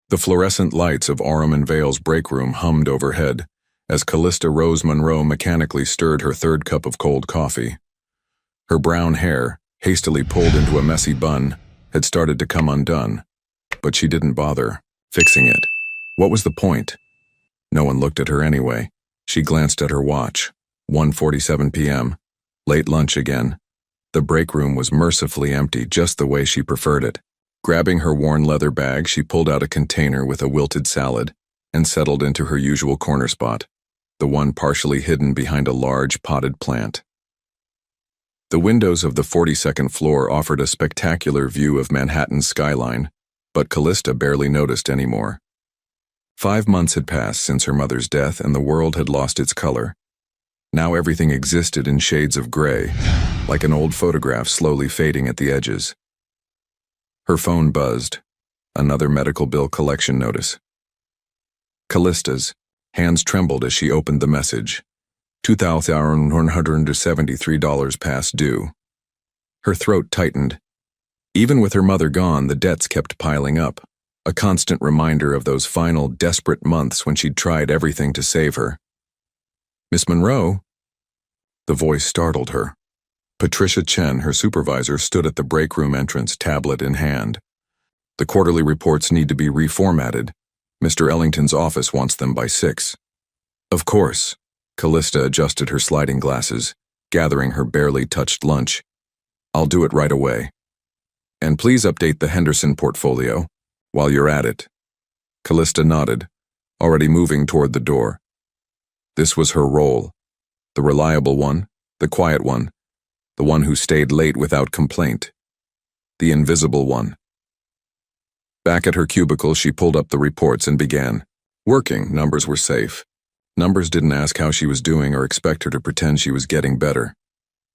The fluorescent lights of Aurum and Vale's break room hummed overhead as Callista Rose Monroe mechanically stirred her third cup of cold coffee. Her brown hair, hastily pulled into a messy bun, had started to come undone, but she didn't bother fixing it. What was the point? No one looked at her anyway. She glanced at her watch. 1:47 p.m. Late lunch again. The break room was mercifully empty, just the way she preferred it. Grabbing her worn leather bag, she pulled out a container with a wilted salad and settled into her usual corner spot, the one partially hidden behind a large potted plant. The windows of the 42nd floor offered a spectacular view of Manhattan's skyline, but Callista barely noticed anymore. 5 months had passed since her mother's death, and the world had lost its color. Now everything existed in shades of gray, like an old photograph slowly fading at the edges. Her phone buzzed. Another medical bill collection notice. Callista's hands trembled as she opened the message. $2,173 past due. Her throat tightened. Even with her mother gone, the debts kept piling up, a constant reminder of those final, desperate months when she'd tried everything to save her. "Miss Monroe?" The voice startled her. Patricia Chen, her supervisor, stood at the break room entrance, tablet in hand. "The quarterly reports need to be reformatted. Mr. Ellington's office wants them by 6. "Of course." Callista adjusted her sliding glasses, gathering her barely touched lunch. "I'll do it right away. And please update the Henderson portfolio while you're at it." Callista nodded, already moving toward the door. This was her role. The reliable one, the quiet one, the one who stayed late without complaint. The invisible one. Back at her cubicle, she pulled up the reports and began. Working, numbers were safe. Numbers didn't ask how she was doing or expect her to pretend she was getting better.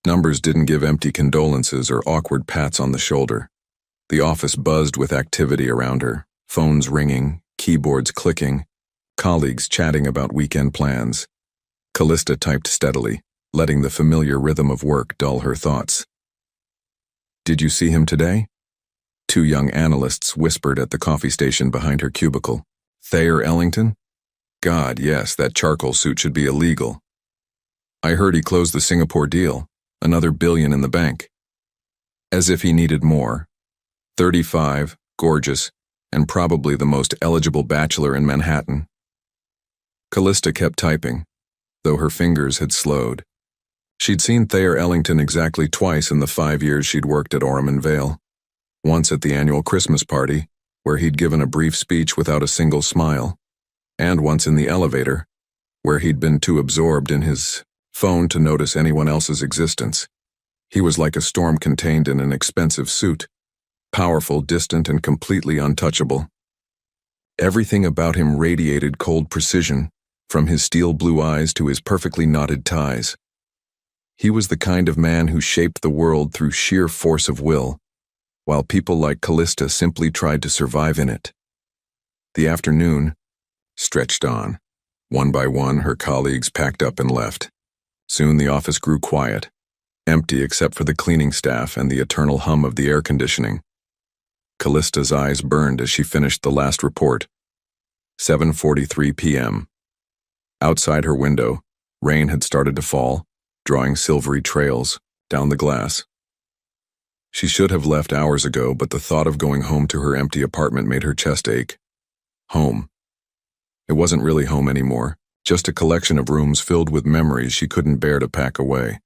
Numbers didn't give empty condolences or awkward pats on the shoulder. The office buzzed with activity around her, phones ringing, keyboards clicking, colleagues chatting about weekend plans. Callista typed steadily, letting the familiar rhythm of work dull her thoughts. "Did you see him today?" 2 young analysts whispered at the coffee station behind her cubicle. "Thayer Ellington? God, yes, that charcoal suit should be illegal. I heard he closed the Singapore deal, another $1 billion in the bank." As if he needed more. 35, gorgeous, and probably the most eligible bachelor in Manhattan. Callista kept typing, though her fingers had slowed. She'd seen Thayer Ellington exactly twice in the 5 years she'd worked at Aurum and Vale. Once at the annual Christmas party, where he'd given a brief speech without a single smile, and once in the elevator, where he'd been too absorbed in his phone to notice anyone else's existence. He was like a storm contained in an expensive suit, powerful, distant, and completely untouchable. Everything about him radiated cold precision, from his steel blue eyes to his perfectly knotted ties. He was the kind of man who shaped the world through sheer force of will, while people like Callista simply tried to survive in it. The afternoon stretched on. One by one, her colleagues packed up and left. Soon the office grew quiet, empty except for the cleaning staff and the eternal hum of the air conditioning. Callista's eyes burned as she finished the last report. 7:43 p.m. Outside her window, rain had started to fall, drawing silvery trails down the glass. She should have left hours ago, but the thought of going home to her empty apartment made her chest ache. Home. It wasn't really home anymore, just a collection of rooms filled with memories she couldn't bear to pack away.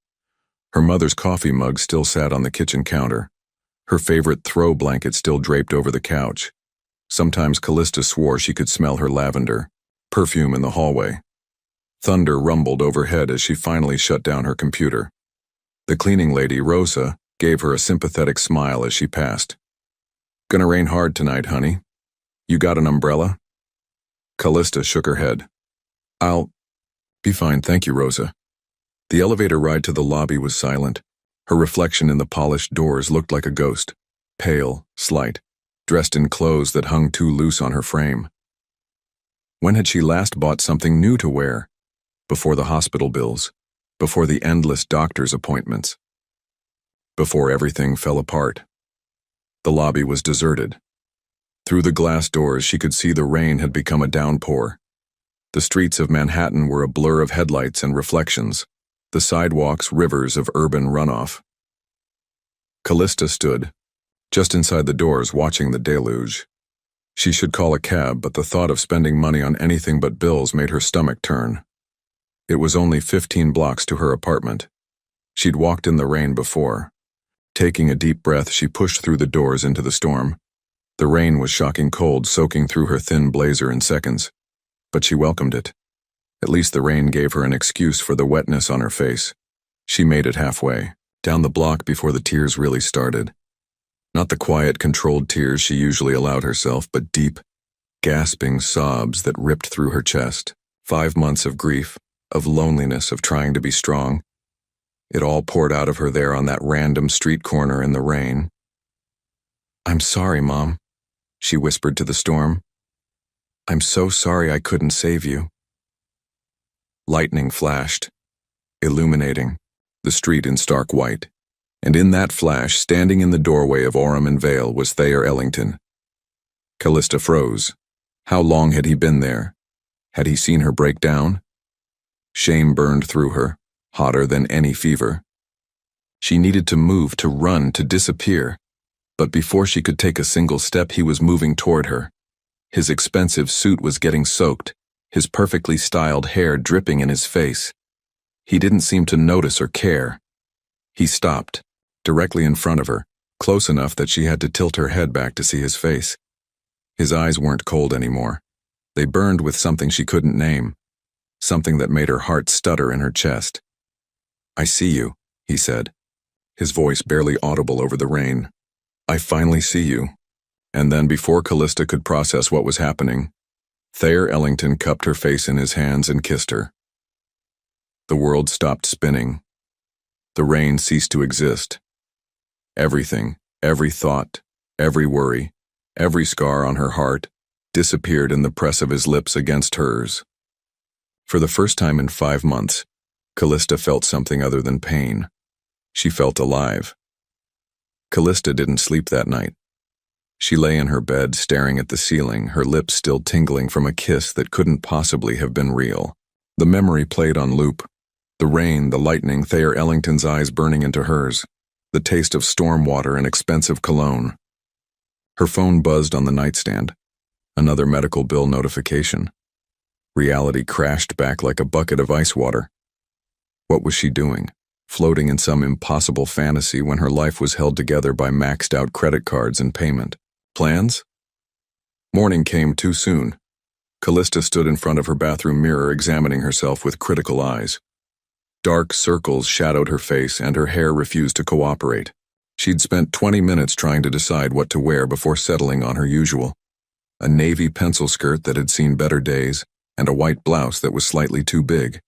Her mother's coffee mug still sat on the kitchen counter. Her favorite throw blanket still draped over the couch. Sometimes Callista swore she could smell her lavender, perfume in the hallway. Thunder rumbled overhead as she finally shut down her computer. The cleaning lady, Rosa, gave her a sympathetic smile as she passed. "Gonna rain hard tonight, honey. You got an umbrella?" Callista shook her head. "I'll be fine, thank you, Rosa." The elevator ride to the lobby was silent. Her reflection in the polished doors looked like a ghost, pale, slight, dressed in clothes that hung too loose on her frame. When had she last bought something new to wear? Before the hospital bills, before the endless doctor's appointments, before everything fell apart. The lobby was deserted. Through the glass doors, she could see the rain had become a downpour. The streets of Manhattan were a blur of headlights and reflections, the sidewalks rivers of urban runoff. Callista stood, just inside the doors, watching the deluge. She should call a cab, but the thought of spending money on anything but bills made her stomach turn. It was only 15 blocks to her apartment. She'd walked in the rain before. Taking a deep breath, she pushed through the doors into the storm. The rain was shocking cold, soaking through her thin blazer in seconds. But she welcomed it. At least the rain gave her an excuse for the wetness on her face. She made it halfway, down the block before the tears really started. Not the quiet, controlled tears she usually allowed herself, but deep, gasping sobs that ripped through her chest. 5 months of grief, of loneliness, of trying to be strong. It all poured out of her there on that random street corner in the rain. "I'm sorry, Mom," she whispered to the storm. "I'm so sorry I couldn't save you." Lightning flashed, illuminating the street in stark white. And in that flash, standing in the doorway of Orham and Vale, was Thayer Ellington. Callista froze. How long had he been there? Had he seen her break down? Shame burned through her, hotter than any fever. She needed to move, to run, to disappear. But before she could take a single step, he was moving toward her. His expensive suit was getting soaked, his perfectly styled hair dripping in his face. He didn't seem to notice or care. He stopped, directly in front of her, close enough that she had to tilt her head back to see his face. His eyes weren't cold anymore. They burned with something she couldn't name, something that made her heart stutter in her chest. "I see you," he said, his voice barely audible over the rain. "I finally see you." And then, before Callista could process what was happening, Thayer Ellington cupped her face in his hands and kissed her. The world stopped spinning. The rain ceased to exist. Everything, every thought, every worry, every scar on her heart, disappeared in the press of his lips against hers. For the first time in 5 months, Callista felt something other than pain. She felt alive. Callista didn't sleep that night. She lay in her bed, staring at the ceiling, her lips still tingling from a kiss that couldn't possibly have been real. The memory played on loop. The rain, the lightning, Thayer Ellington's eyes burning into hers, the taste of storm water and expensive cologne. Her phone buzzed on the nightstand. Another medical bill notification. Reality crashed back like a bucket of ice water. What was she doing? Floating in some impossible fantasy when her life was held together by maxed-out credit cards and payment plans? Morning came too soon. Callista stood in front of her bathroom mirror, examining herself with critical eyes. Dark circles shadowed her face, and her hair refused to cooperate. She'd spent 20 minutes trying to decide what to wear before settling on her usual. A navy pencil skirt that had seen better days, and a white blouse that was slightly too big.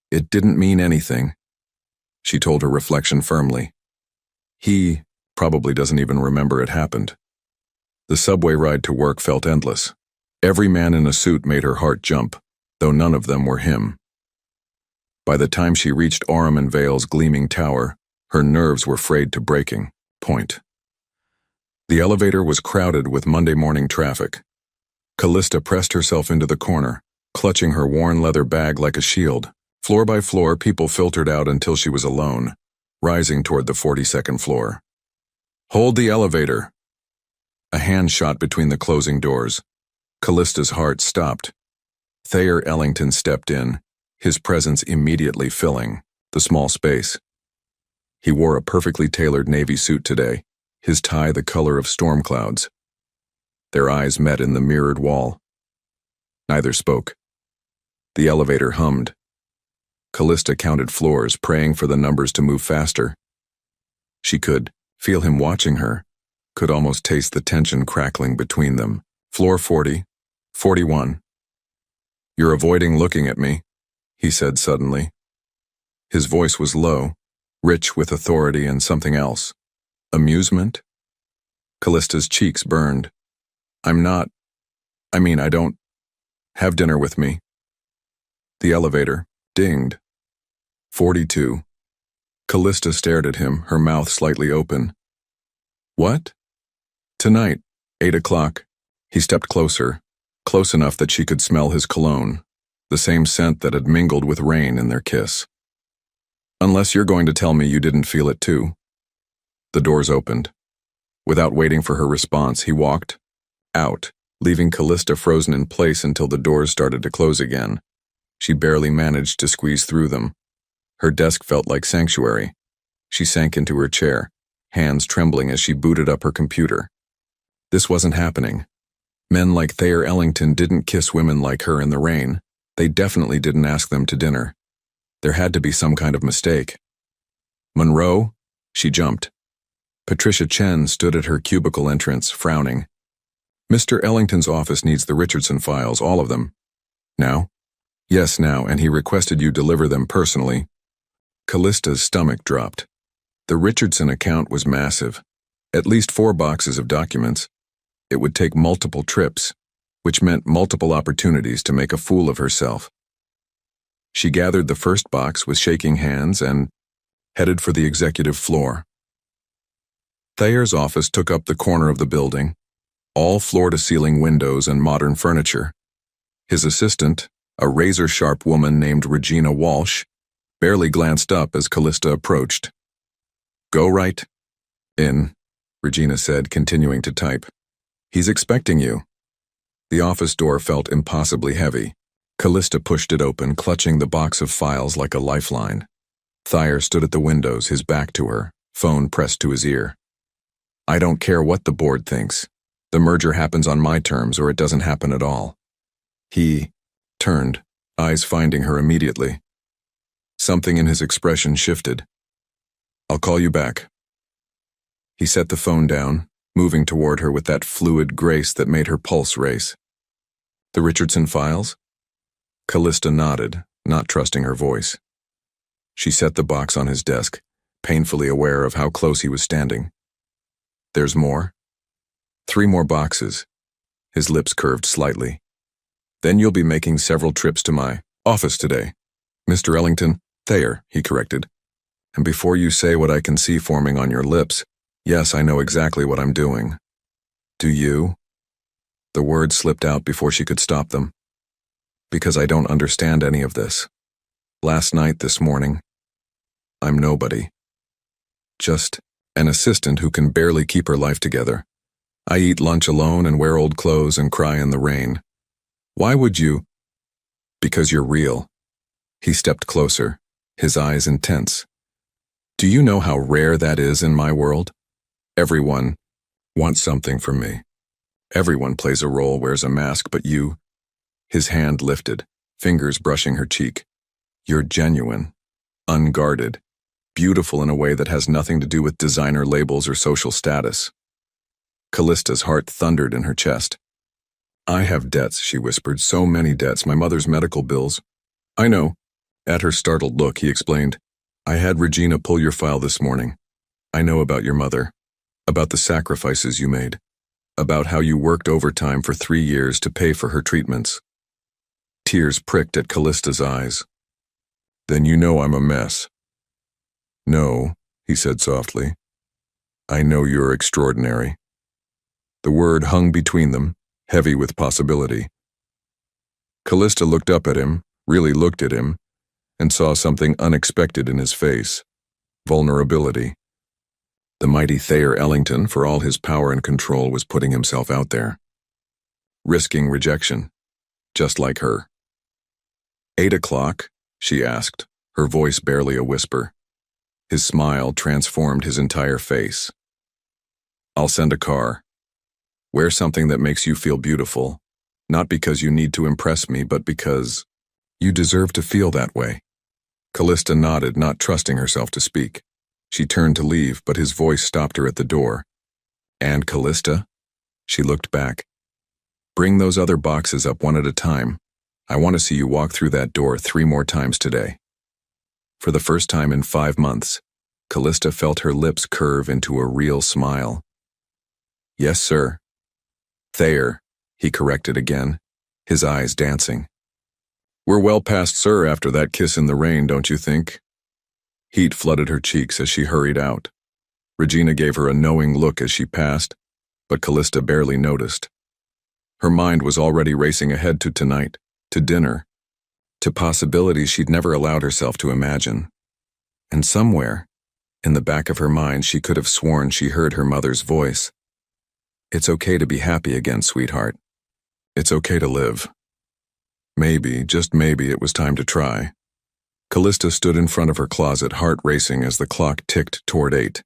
It didn't mean anything, she told her reflection firmly. He probably doesn't even remember it happened. The subway ride to work felt endless. Every man in a suit made her heart jump, though none of them were him. By the time she reached Orham and Vale's gleaming tower, her nerves were frayed to breaking point. The elevator was crowded with Monday morning traffic. Callista pressed herself into the corner, clutching her worn leather bag like a shield. Floor by floor, people filtered out until she was alone, rising toward the 42nd floor. "Hold the elevator." A hand shot between the closing doors. Callista's heart stopped. Thayer Ellington stepped in, his presence immediately filling the small space. He wore a perfectly tailored navy suit today, his tie the color of storm clouds. Their eyes met in the mirrored wall. Neither spoke. The elevator hummed. Callista counted floors, praying for the numbers to move faster. She could feel him watching her, could almost taste the tension crackling between them. Floor 40, 41. "You're avoiding looking at me," he said suddenly. His voice was low, rich with authority and something else. Amusement? Callista's cheeks burned. I don't. Have dinner with me." The elevator dinged. 42. Callista stared at him, her mouth slightly open. "What?" "Tonight. 8 o'clock. He stepped closer, close enough that she could smell his cologne, the same scent that had mingled with rain in their kiss. Unless you're going to tell me you didn't feel it too. The doors opened. Without waiting for her response, he walked out, leaving Callista frozen in place until the doors started to close again. She barely managed to squeeze through them. Her desk felt like sanctuary. She sank into her chair, hands trembling as she booted up her computer. This wasn't happening. Men like Thayer Ellington didn't kiss women like her in the rain. They definitely didn't ask them to dinner. There had to be some kind of mistake. Monroe? She jumped. Patricia Chen stood at her cubicle entrance, frowning. Mr. Ellington's office needs the Richardson files, all of them. Now? Yes, now, and he requested you deliver them personally. Callista's stomach dropped. The Richardson account was massive. At least 4 boxes of documents. It would take multiple trips, which meant multiple opportunities to make a fool of herself. She gathered the first box with shaking hands and headed for the executive floor. Thayer's office took up the corner of the building, all floor-to-ceiling windows and modern furniture. His assistant, a razor-sharp woman named Regina Walsh, barely glanced up as Callista approached. "Go right in," Regina said, continuing to type. "He's expecting you." The office door felt impossibly heavy. Callista pushed it open, clutching the box of files like a lifeline. Thayer stood at the windows, his back to her, phone pressed to his ear. "I don't care what the board thinks. The merger happens on my terms or it doesn't happen at all." He turned, eyes finding her immediately. Something in his expression shifted. "I'll call you back." He set the phone down, moving toward her with that fluid grace that made her pulse race. "The Richardson files?" Callista nodded, not trusting her voice. She set the box on his desk, painfully aware of how close he was standing. "There's more?" 3 more boxes. His lips curved slightly. "Then you'll be making several trips to my office today. Mr. Ellington, Thayer," he corrected. "And before you say what I can see forming on your lips, yes, I know exactly what I'm doing." "Do you?" The words slipped out before she could stop them. "Because I don't understand any of this. Last night, this morning, I'm nobody. Just an assistant who can barely keep her life together. I eat lunch alone and wear old clothes and cry in the rain. Why would you?" "Because you're real." He stepped closer, his eyes intense. "Do you know how rare that is in my world? Everyone wants something from me. Everyone plays a role, wears a mask, but you..." His hand lifted, fingers brushing her cheek. "You're genuine, unguarded, beautiful in a way that has nothing to do with designer labels or social status." Callista's heart thundered in her chest. "I have debts," she whispered, "so many debts, my mother's medical bills." "I know." At her startled look, he explained, "I had Regina pull your file this morning. I know about your mother, about the sacrifices you made, about how you worked overtime for 3 years to pay for her treatments." Tears pricked at Callista's eyes. "Then you know I'm a mess." "No," he said softly. "I know you're extraordinary." The word hung between them, heavy with possibility. Callista looked up at him, really looked at him, and saw something unexpected in his face. Vulnerability. The mighty Thayer Ellington, for all his power and control, was putting himself out there. Risking rejection. Just like her. 8 o'clock? She asked, her voice barely a whisper. His smile transformed his entire face. "I'll send a car. Wear something that makes you feel beautiful, not because you need to impress me, but because you deserve to feel that way." Callista nodded, not trusting herself to speak. She turned to leave, but his voice stopped her at the door. "And Callista?" She looked back. "Bring those other boxes up one at a time. I want to see you walk through that door 3 more times today." For the first time in 5 months, Callista felt her lips curve into a real smile. "Yes, sir." "Thayer," he corrected again, his eyes dancing. "We're well past sir after that kiss in the rain, don't you think?" Heat flooded her cheeks as she hurried out. Regina gave her a knowing look as she passed, but Callista barely noticed. Her mind was already racing ahead to tonight, to dinner, to possibilities she'd never allowed herself to imagine. And somewhere, in the back of her mind, she could have sworn she heard her mother's voice. "It's okay to be happy again, sweetheart. It's okay to live." Maybe, just maybe, it was time to try. Callista stood in front of her closet, heart racing as the clock ticked toward 8.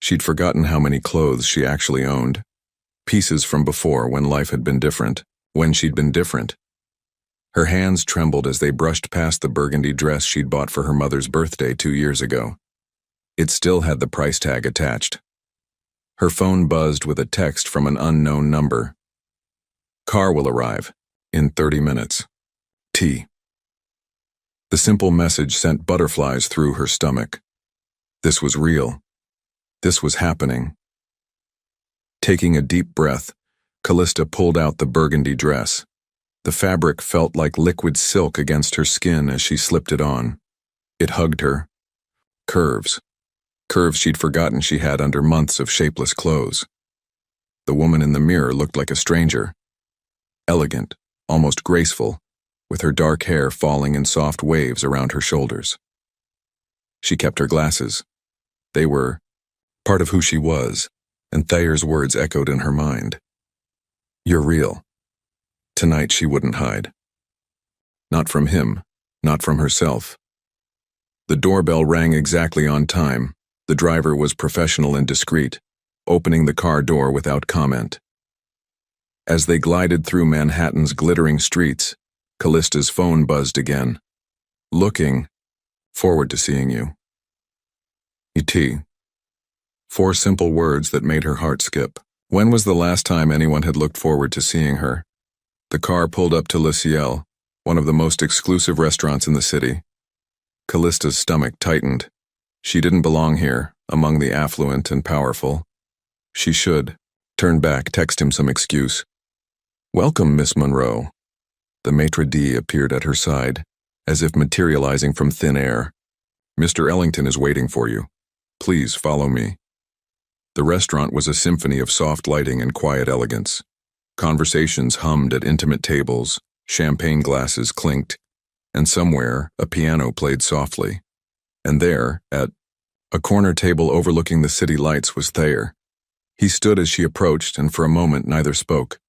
She'd forgotten how many clothes she actually owned. Pieces from before, when life had been different, when she'd been different. Her hands trembled as they brushed past the burgundy dress she'd bought for her mother's birthday 2 years ago. It still had the price tag attached. Her phone buzzed with a text from an unknown number. "Car will arrive in 30 minutes. T." The simple message sent butterflies through her stomach. This was real. This was happening. Taking a deep breath, Callista pulled out the burgundy dress. The fabric felt like liquid silk against her skin as she slipped it on. It hugged her. Curves. Curves she'd forgotten she had under months of shapeless clothes. The woman in the mirror looked like a stranger. Elegant, almost graceful, with her dark hair falling in soft waves around her shoulders. She kept her glasses. They were part of who she was, and Thayer's words echoed in her mind. "You're real." Tonight she wouldn't hide. Not from him, not from herself. The doorbell rang exactly on time. The driver was professional and discreet, opening the car door without comment. As they glided through Manhattan's glittering streets, Callista's phone buzzed again. "Looking forward to seeing you. E.T." 4 simple words that made her heart skip. When was the last time anyone had looked forward to seeing her? The car pulled up to Le Ciel, one of the most exclusive restaurants in the city. Callista's stomach tightened. She didn't belong here, among the affluent and powerful. She should turn back, text him some excuse. "Welcome, Miss Monroe." The maitre d' appeared at her side, as if materializing from thin air. "Mr. Ellington is waiting for you. Please follow me." The restaurant was a symphony of soft lighting and quiet elegance. Conversations hummed at intimate tables, champagne glasses clinked, and somewhere a piano played softly. And there, at a corner table overlooking the city lights, was Thayer. He stood as she approached, and for a moment neither spoke.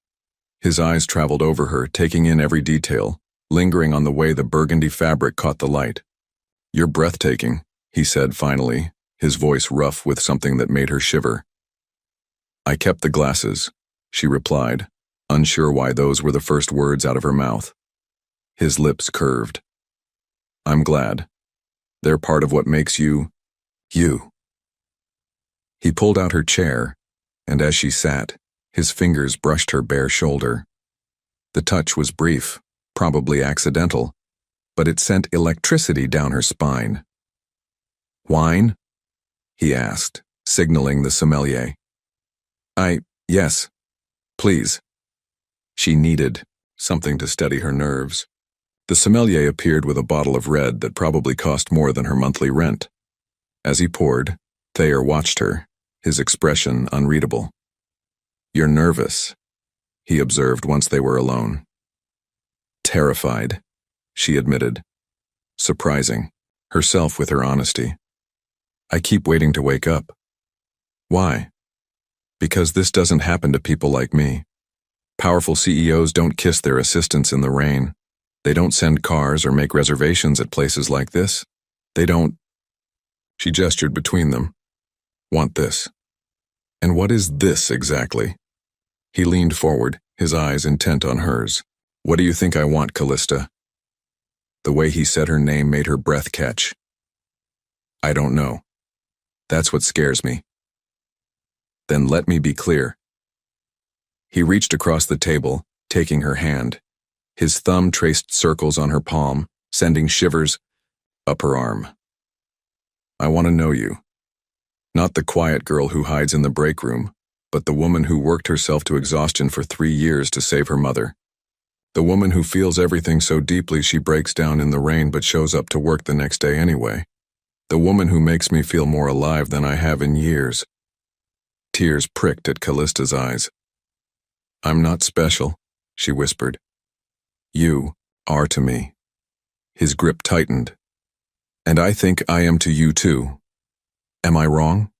His eyes traveled over her, taking in every detail, lingering on the way the burgundy fabric caught the light. "You're breathtaking," he said finally, his voice rough with something that made her shiver. "I kept the glasses," she replied, unsure why those were the first words out of her mouth. His lips curved. "I'm glad. They're part of what makes you, you." He pulled out her chair, and as she sat, his fingers brushed her bare shoulder. The touch was brief, probably accidental, but it sent electricity down her spine. "Wine?" he asked, signaling the sommelier. Yes, please." She needed something to steady her nerves. The sommelier appeared with a bottle of red that probably cost more than her monthly rent. As he poured, Thayer watched her, his expression unreadable. "You're nervous," he observed once they were alone. "Terrified," she admitted, surprising herself with her honesty. "I keep waiting to wake up." "Why?" "Because this doesn't happen to people like me. Powerful CEOs don't kiss their assistants in the rain. They don't send cars or make reservations at places like this. They don't—" She gestured between them. "Want this." "And what is this exactly?" He leaned forward, his eyes intent on hers. "What do you think I want, Callista?" The way he said her name made her breath catch. "I don't know. That's what scares me." "Then let me be clear." He reached across the table, taking her hand. His thumb traced circles on her palm, sending shivers up her arm. "I want to know you. Not the quiet girl who hides in the break room, but the woman who worked herself to exhaustion for 3 years to save her mother. The woman who feels everything so deeply she breaks down in the rain but shows up to work the next day anyway. The woman who makes me feel more alive than I have in years." Tears pricked at Callista's eyes. "I'm not special," she whispered. "You are to me." His grip tightened. "And I think I am to you too. Am I wrong?"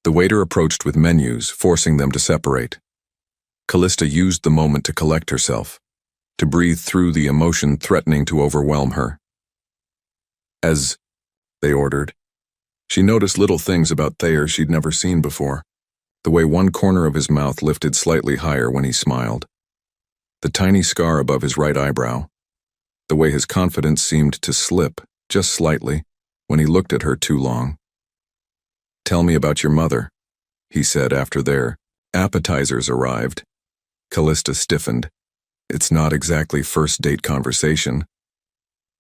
The waiter approached with menus, forcing them to separate. Callista used the moment to collect herself, to breathe through the emotion threatening to overwhelm her. As they ordered, she noticed little things about Thayer she'd never seen before. The way one corner of his mouth lifted slightly higher when he smiled. The tiny scar above his right eyebrow. The way his confidence seemed to slip, just slightly, when he looked at her too long. "Tell me about your mother," he said after their appetizers arrived. Callista stiffened. "It's not exactly first date conversation."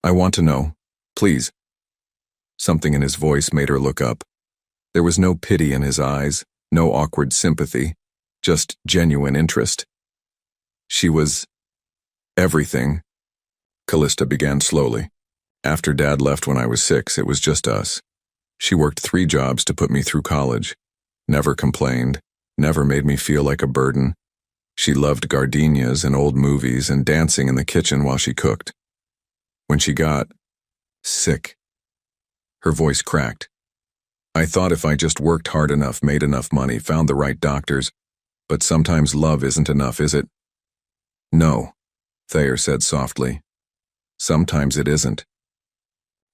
"I want to know, please." Something in his voice made her look up. There was no pity in his eyes, no awkward sympathy, just genuine interest. "She was everything," Callista began slowly. "After Dad left when I was 6, it was just us. She worked 3 jobs to put me through college. Never complained, never made me feel like a burden. She loved gardenias and old movies and dancing in the kitchen while she cooked. When she got sick," her voice cracked, "I thought if I just worked hard enough, made enough money, found the right doctors, but sometimes love isn't enough, is it?" "No," Thayer said softly. "Sometimes it isn't.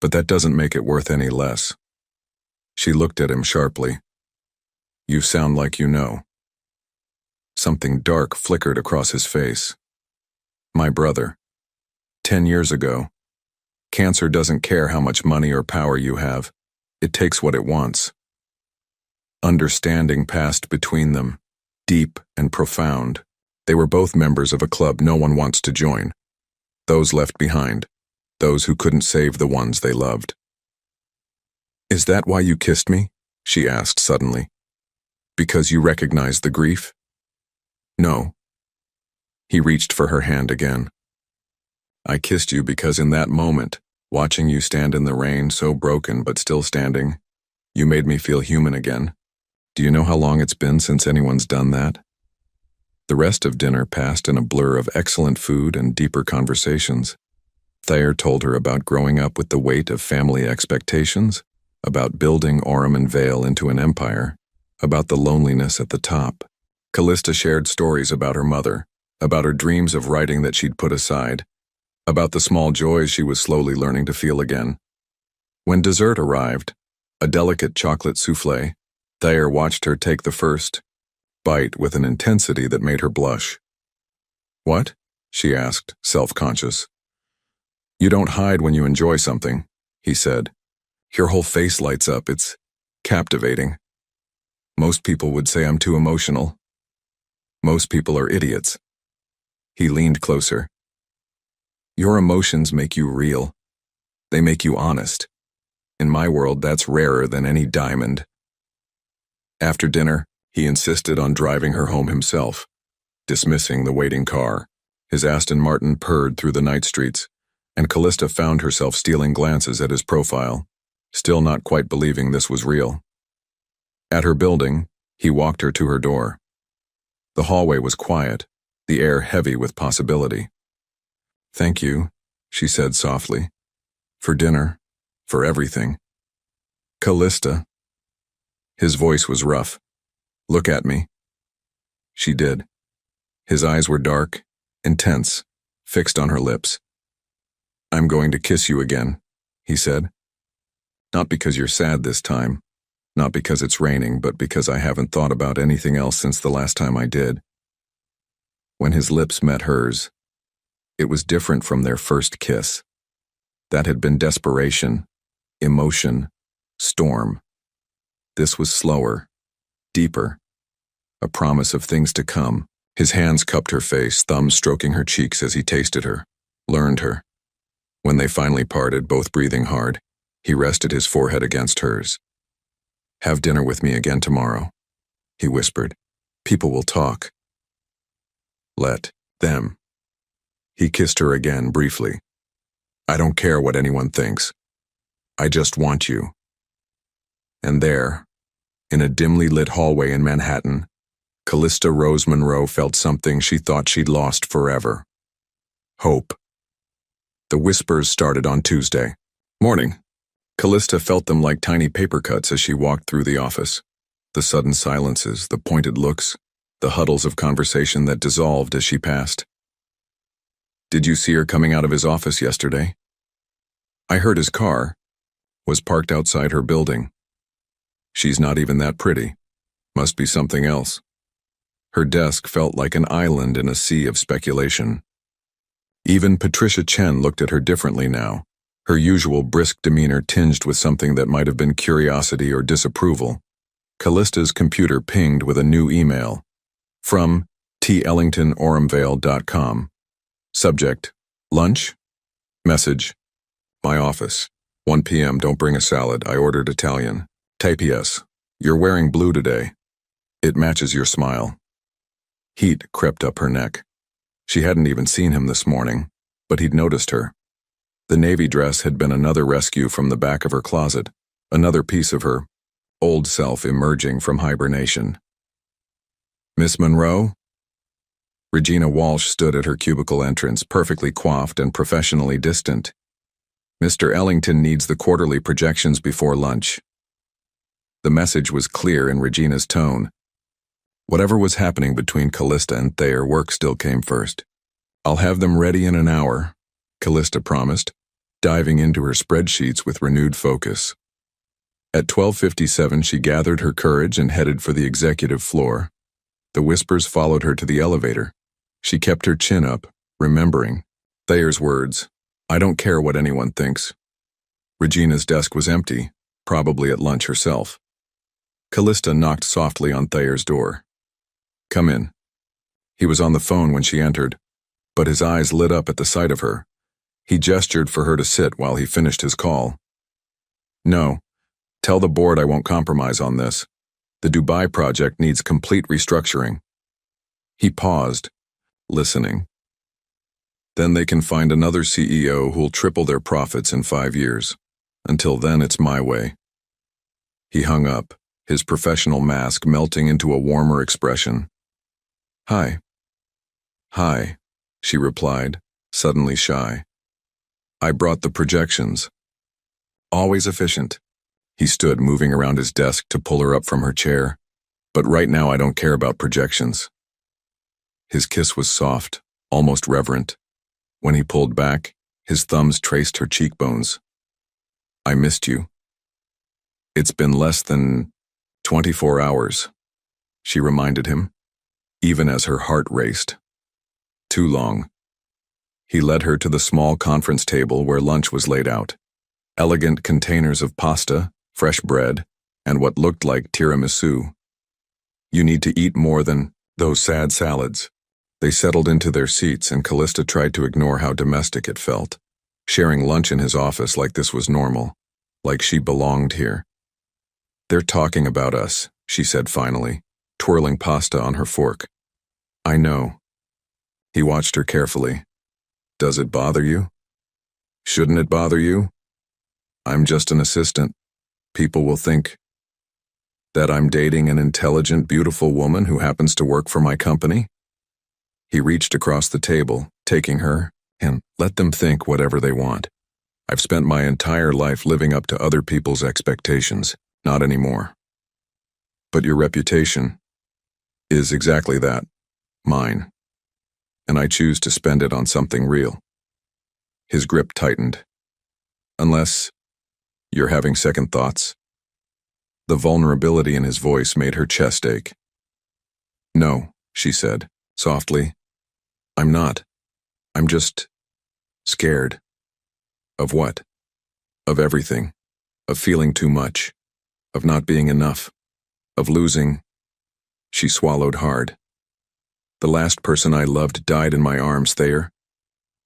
But that doesn't make it worth any less." She looked at him sharply. "You sound like you know." Something dark flickered across his face. "My brother. 10 years ago. Cancer doesn't care how much money or power you have. It takes what it wants." Understanding passed between them, deep and profound. They were both members of a club no one wants to join. Those left behind. Those who couldn't save the ones they loved. "Is that why you kissed me?" she asked suddenly. "Because you recognized the grief?" "No." He reached for her hand again. "I kissed you because in that moment, watching you stand in the rain, so broken but still standing, you made me feel human again. Do you know how long it's been since anyone's done that?" The rest of dinner passed in a blur of excellent food and deeper conversations. Thayer told her about growing up with the weight of family expectations, about building Orem and Vale into an empire, about the loneliness at the top. Callista shared stories about her mother, about her dreams of writing that she'd put aside, about the small joys she was slowly learning to feel again. When dessert arrived, a delicate chocolate soufflé, Thayer watched her take the first bite with an intensity that made her blush. "What?" she asked, self-conscious. "You don't hide when you enjoy something," he said. "Your whole face lights up. It's captivating. Most people would say I'm too emotional. Most people are idiots." He leaned closer. "Your emotions make you real. They make you honest. In my world, that's rarer than any diamond." After dinner, he insisted on driving her home himself, dismissing the waiting car. His Aston Martin purred through the night streets, and Callista found herself stealing glances at his profile, still not quite believing this was real. At her building, he walked her to her door. The hallway was quiet, the air heavy with possibility. "Thank you," she said softly. "For dinner, for everything." "Callista." His voice was rough. "Look at me." She did. His eyes were dark, intense, fixed on her lips. "I'm going to kiss you again," he said. "Not because you're sad this time, not because it's raining, but because I haven't thought about anything else since the last time I did." When his lips met hers, it was different from their first kiss. That had been desperation, emotion, storm. This was slower, deeper, a promise of things to come. His hands cupped her face, thumbs stroking her cheeks as he tasted her, learned her. When they finally parted, both breathing hard, he rested his forehead against hers. "Have dinner with me again tomorrow," he whispered. "People will talk." "Let them." He kissed her again briefly. "I don't care what anyone thinks. I just want you." And there, In a dimly lit hallway in Manhattan, Callista Rose Monroe felt something she thought she'd lost forever. Hope. The whispers started on Tuesday morning. Callista felt them like tiny paper cuts as she walked through the office. The sudden silences, the pointed looks, the huddles of conversation that dissolved as she passed. Did you see her coming out of his office yesterday? I heard his car was parked outside her building. She's not even that pretty. Must be something else. Her desk felt like an island in a sea of speculation. Even Patricia Chen looked at her differently now, her usual brisk demeanor tinged with something that might have been curiosity or disapproval. Callista's computer pinged with a new email. From tellingtonorumvale.com. Subject: lunch? Message: my office. 1 p.m. Don't bring a salad. I ordered Italian. Type yes. You're wearing blue today. It matches your smile. Heat crept up her neck. She hadn't even seen him this morning, but he'd noticed her. The navy dress had been another rescue from the back of her closet, another piece of her old self emerging from hibernation. Miss Monroe? Regina Walsh stood at her cubicle entrance, perfectly coiffed and professionally distant. Mr. Ellington needs the quarterly projections before lunch. The message was clear in Regina's tone. Whatever was happening between Callista and Thayer, work still came first. I'll have them ready in an hour, Callista promised, diving into her spreadsheets with renewed focus. At 12:57, she gathered her courage and headed for the executive floor. The whispers followed her to the elevator. She kept her chin up, remembering Thayer's words, "I don't care what anyone thinks." Regina's desk was empty, probably at lunch herself. Callista knocked softly on Thayer's door. "Come in." He was on the phone when she entered, but his eyes lit up at the sight of her. He gestured for her to sit while he finished his call. "No, tell the board I won't compromise on this. The Dubai project needs complete restructuring." He paused, listening. "Then they can find another CEO who'll triple their profits in 5 years. Until then, it's my way." He hung up, his professional mask melting into a warmer expression. "Hi." "Hi," she replied, suddenly shy. "I brought the projections." Always efficient. He stood, moving around his desk to pull her up from her chair. "But right now I don't care about projections." His kiss was soft, almost reverent. When he pulled back, his thumbs traced her cheekbones. "I missed you." "It's been less than 24 hours, she reminded him, even as her heart raced. "Too long." He led her to the small conference table where lunch was laid out. Elegant containers of pasta, fresh bread, and what looked like tiramisu. "You need to eat more than those sad salads." They settled into their seats, and Callista tried to ignore how domestic it felt, sharing lunch in his office like this was normal, like she belonged here. "They're talking about us," she said finally, twirling pasta on her fork. "I know." He watched her carefully. "Does it bother you?" "Shouldn't it bother you? I'm just an assistant. People will think that I'm dating an intelligent, beautiful woman who happens to work for my company." He reached across the table, taking her, and let them think whatever they want. "I've spent my entire life living up to other people's expectations. Not anymore. But your reputation is exactly that, mine. And I choose to spend it on something real." His grip tightened. "Unless you're having second thoughts." The vulnerability in his voice made her chest ache. "No," she said, softly. "I'm not. I'm just scared." "Of what?" "Of everything. Of feeling too much. Of not being enough. Of losing." She swallowed hard. "The last person I loved died in my arms, Thayer.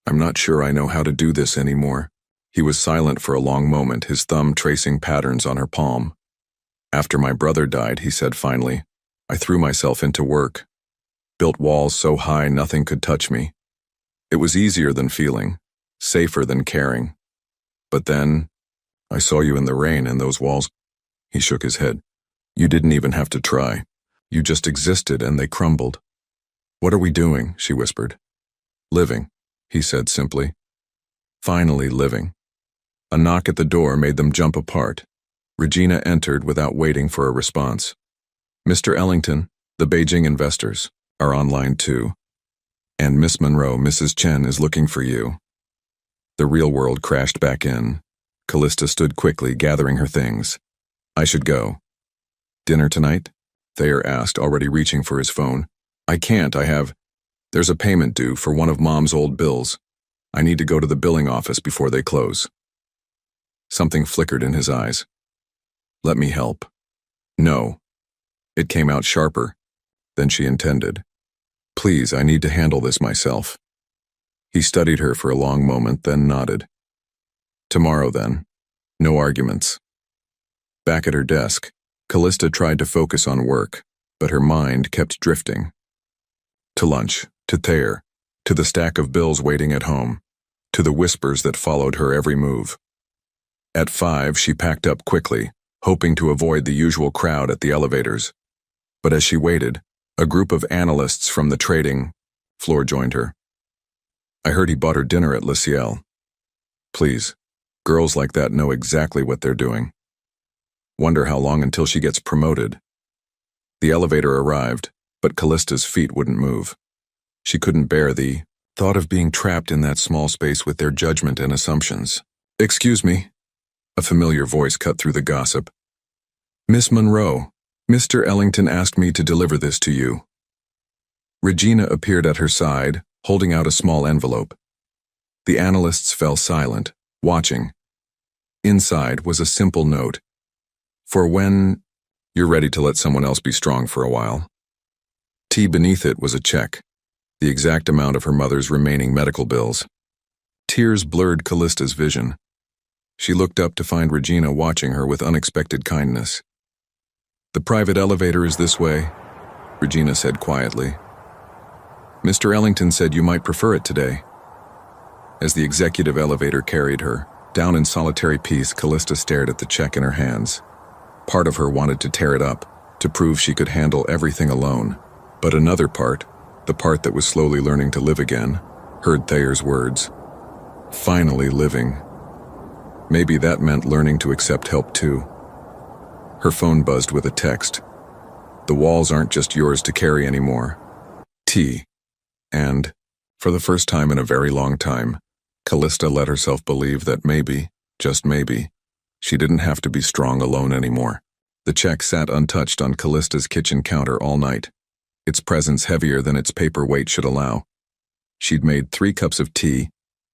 I'm not sure I know how to do this anymore." He was silent for a long moment, his thumb tracing patterns on her palm. "After my brother died," he said finally, "I threw myself into work. Built walls so high nothing could touch me. It was easier than feeling, safer than caring. But then, I saw you in the rain and those walls." He shook his head. You didn't even have to try. You just existed and they crumbled. What are we doing? She whispered. Living, he said simply. Finally living. A knock at the door made them jump apart. Regina entered without waiting for a response. Mr. Ellington, the Beijing investors, are online too. And Miss Monroe, Mrs. Chen, is looking for you. The real world crashed back in. Callista stood quickly, gathering her things. I should go. Dinner tonight? Thayer asked, already reaching for his phone. I can't, There's a payment due for one of Mom's old bills. I need to go to the billing office before they close. Something flickered in his eyes. Let me help. No. It came out sharper than she intended. Please, I need to handle this myself. He studied her for a long moment, then nodded. Tomorrow, then. No arguments. Back at her desk, Callista tried to focus on work, but her mind kept drifting. To lunch, to Thayer, to the stack of bills waiting at home, to the whispers that followed her every move. At 5, she packed up quickly, hoping to avoid the usual crowd at the elevators. But as she waited, a group of analysts from the trading floor joined her. I heard he bought her dinner at Le Ciel. Please, girls like that know exactly what they're doing. Wonder how long until she gets promoted. The elevator arrived, but Callista's feet wouldn't move. She couldn't bear the thought of being trapped in that small space with their judgment and assumptions. Excuse me. A familiar voice cut through the gossip. Miss Monroe, Mr. Ellington asked me to deliver this to you. Regina appeared at her side, holding out a small envelope. The analysts fell silent, watching. Inside was a simple note. For when you're ready to let someone else be strong for a while. Beneath it was a check, the exact amount of her mother's remaining medical bills. Tears blurred Callista's vision. She looked up to find Regina watching her with unexpected kindness. The private elevator is this way, Regina said quietly. Mr. Ellington said you might prefer it today. As the executive elevator carried her, down in solitary peace, Callista stared at the check in her hands. Part of her wanted to tear it up, to prove she could handle everything alone. But another part, the part that was slowly learning to live again, heard Thayer's words. Finally living. Maybe that meant learning to accept help too. Her phone buzzed with a text. The walls aren't just yours to carry anymore. And, for the first time in a very long time, Callista let herself believe that maybe, just maybe, she didn't have to be strong alone anymore. The check sat untouched on Callista's kitchen counter all night, its presence heavier than its paper weight should allow. She'd made 3 cups of tea,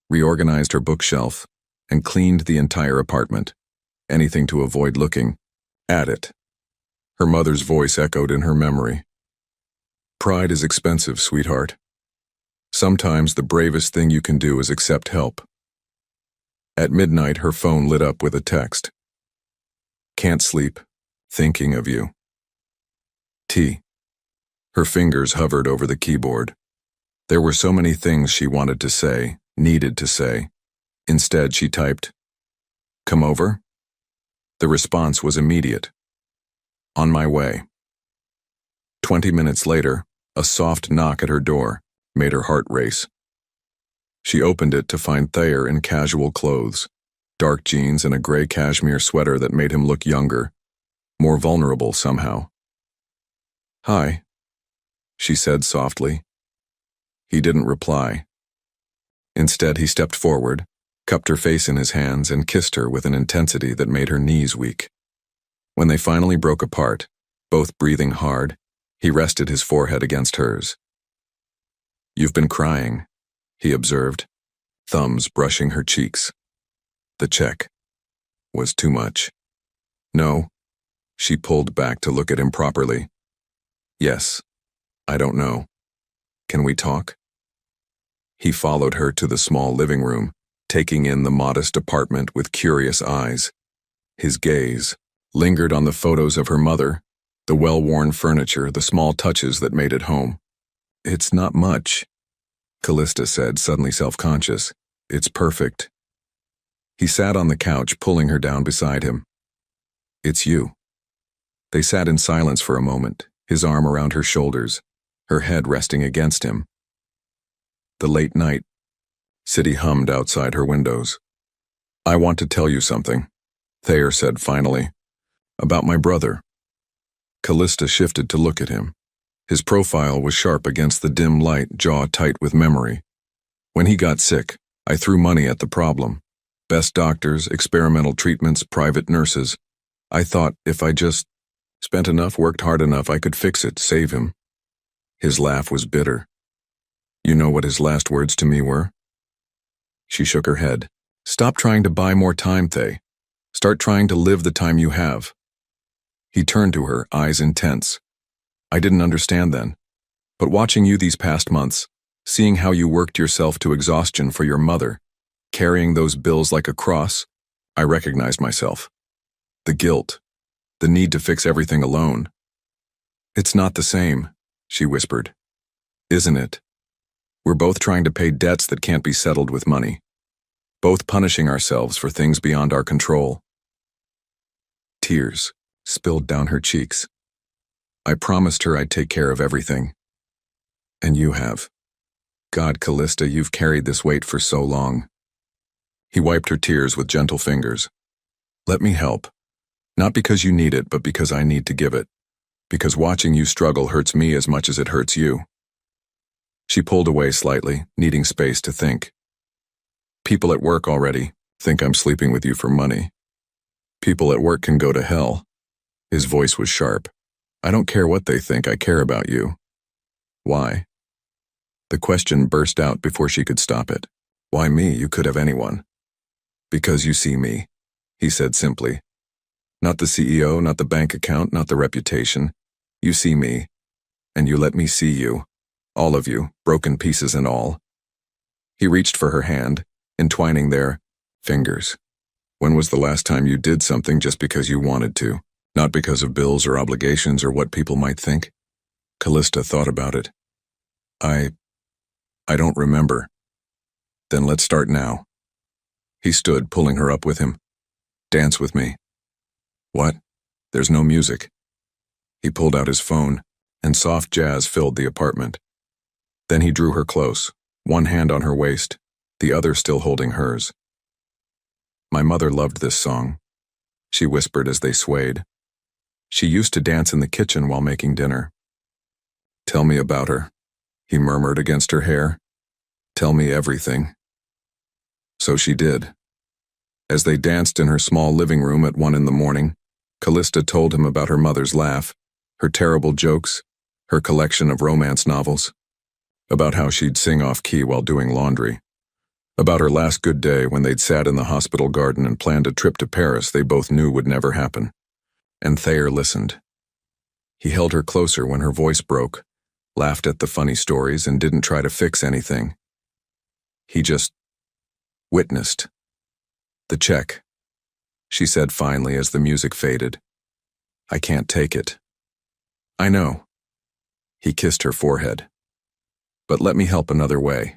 reorganized her bookshelf, and cleaned the entire apartment. Anything to avoid looking at it. Her mother's voice echoed in her memory. Pride is expensive, sweetheart. Sometimes the bravest thing you can do is accept help. At midnight, her phone lit up with a text. Can't sleep, thinking of you. Her fingers hovered over the keyboard. There were so many things she wanted to say, needed to say. Instead, she typed, Come over? The response was immediate. On my way. 20 minutes later, a soft knock at her door made her heart race. She opened it to find Thayer in casual clothes, dark jeans and a gray cashmere sweater that made him look younger, more vulnerable somehow. Hi, she said softly. He didn't reply. Instead, he stepped forward, cupped her face in his hands, and kissed her with an intensity that made her knees weak. When they finally broke apart, both breathing hard, he rested his forehead against hers. You've been crying, he observed, thumbs brushing her cheeks. The check was too much. No, she pulled back to look at him properly. Yes, I don't know. Can we talk? He followed her to the small living room, taking in the modest apartment with curious eyes. His gaze lingered on the photos of her mother, the well-worn furniture, the small touches that made it home. It's not much, Callista said, suddenly self-conscious. It's perfect. He sat on the couch, pulling her down beside him. It's you. They sat in silence for a moment, his arm around her shoulders, her head resting against him. The late night city hummed outside her windows. "I want to tell you something," Thayer said finally. "About my brother." Callista shifted to look at him. His profile was sharp against the dim light, jaw tight with memory. "When he got sick, I threw money at the problem. Best doctors, experimental treatments, private nurses. I thought if I just spent enough, worked hard enough, I could fix it, save him." His laugh was bitter. "You know what his last words to me were?" She shook her head. "Stop trying to buy more time, Thay. Start trying to live the time you have." He turned to her, eyes intense. "I didn't understand then. But watching you these past months, seeing how you worked yourself to exhaustion for your mother, carrying those bills like a cross, I recognized myself. The guilt, the need to fix everything alone." "It's not the same," she whispered. "Isn't it? We're both trying to pay debts that can't be settled with money. Both punishing ourselves for things beyond our control." Tears spilled down her cheeks. "I promised her I'd take care of everything. And you have. God, Callista, you've carried this weight for so long." He wiped her tears with gentle fingers. "Let me help. Not because you need it, but because I need to give it. Because watching you struggle hurts me as much as it hurts you." She pulled away slightly, needing space to think. "People at work already think I'm sleeping with you for money. People at work can go to hell." His voice was sharp. "I don't care what they think, I care about you." "Why?" The question burst out before she could stop it. "Why me? You could have anyone." "Because you see me," he said simply. "Not the CEO, not the bank account, not the reputation. You see me, and you let me see you. All of you, broken pieces and all." He reached for her hand, entwining their fingers. "When was the last time you did something just because you wanted to, not because of bills or obligations or what people might think?" Callista thought about it. I don't remember." "Then let's start now." He stood, pulling her up with him. "Dance with me." "What? There's no music." He pulled out his phone, and soft jazz filled the apartment. Then he drew her close, one hand on her waist, the other still holding hers. "My mother loved this song," she whispered as they swayed. "She used to dance in the kitchen while making dinner." "Tell me about her," he murmured against her hair. "Tell me everything." So she did. As they danced in her small living room at 1 a.m, Callista told him about her mother's laugh, her terrible jokes, her collection of romance novels. About how she'd sing off-key while doing laundry. About her last good day when they'd sat in the hospital garden and planned a trip to Paris they both knew would never happen. And Thayer listened. He held her closer when her voice broke, laughed at the funny stories, and didn't try to fix anything. He just witnessed. "The check," she said finally as the music faded. "I can't take it." "I know." He kissed her forehead. "But let me help another way.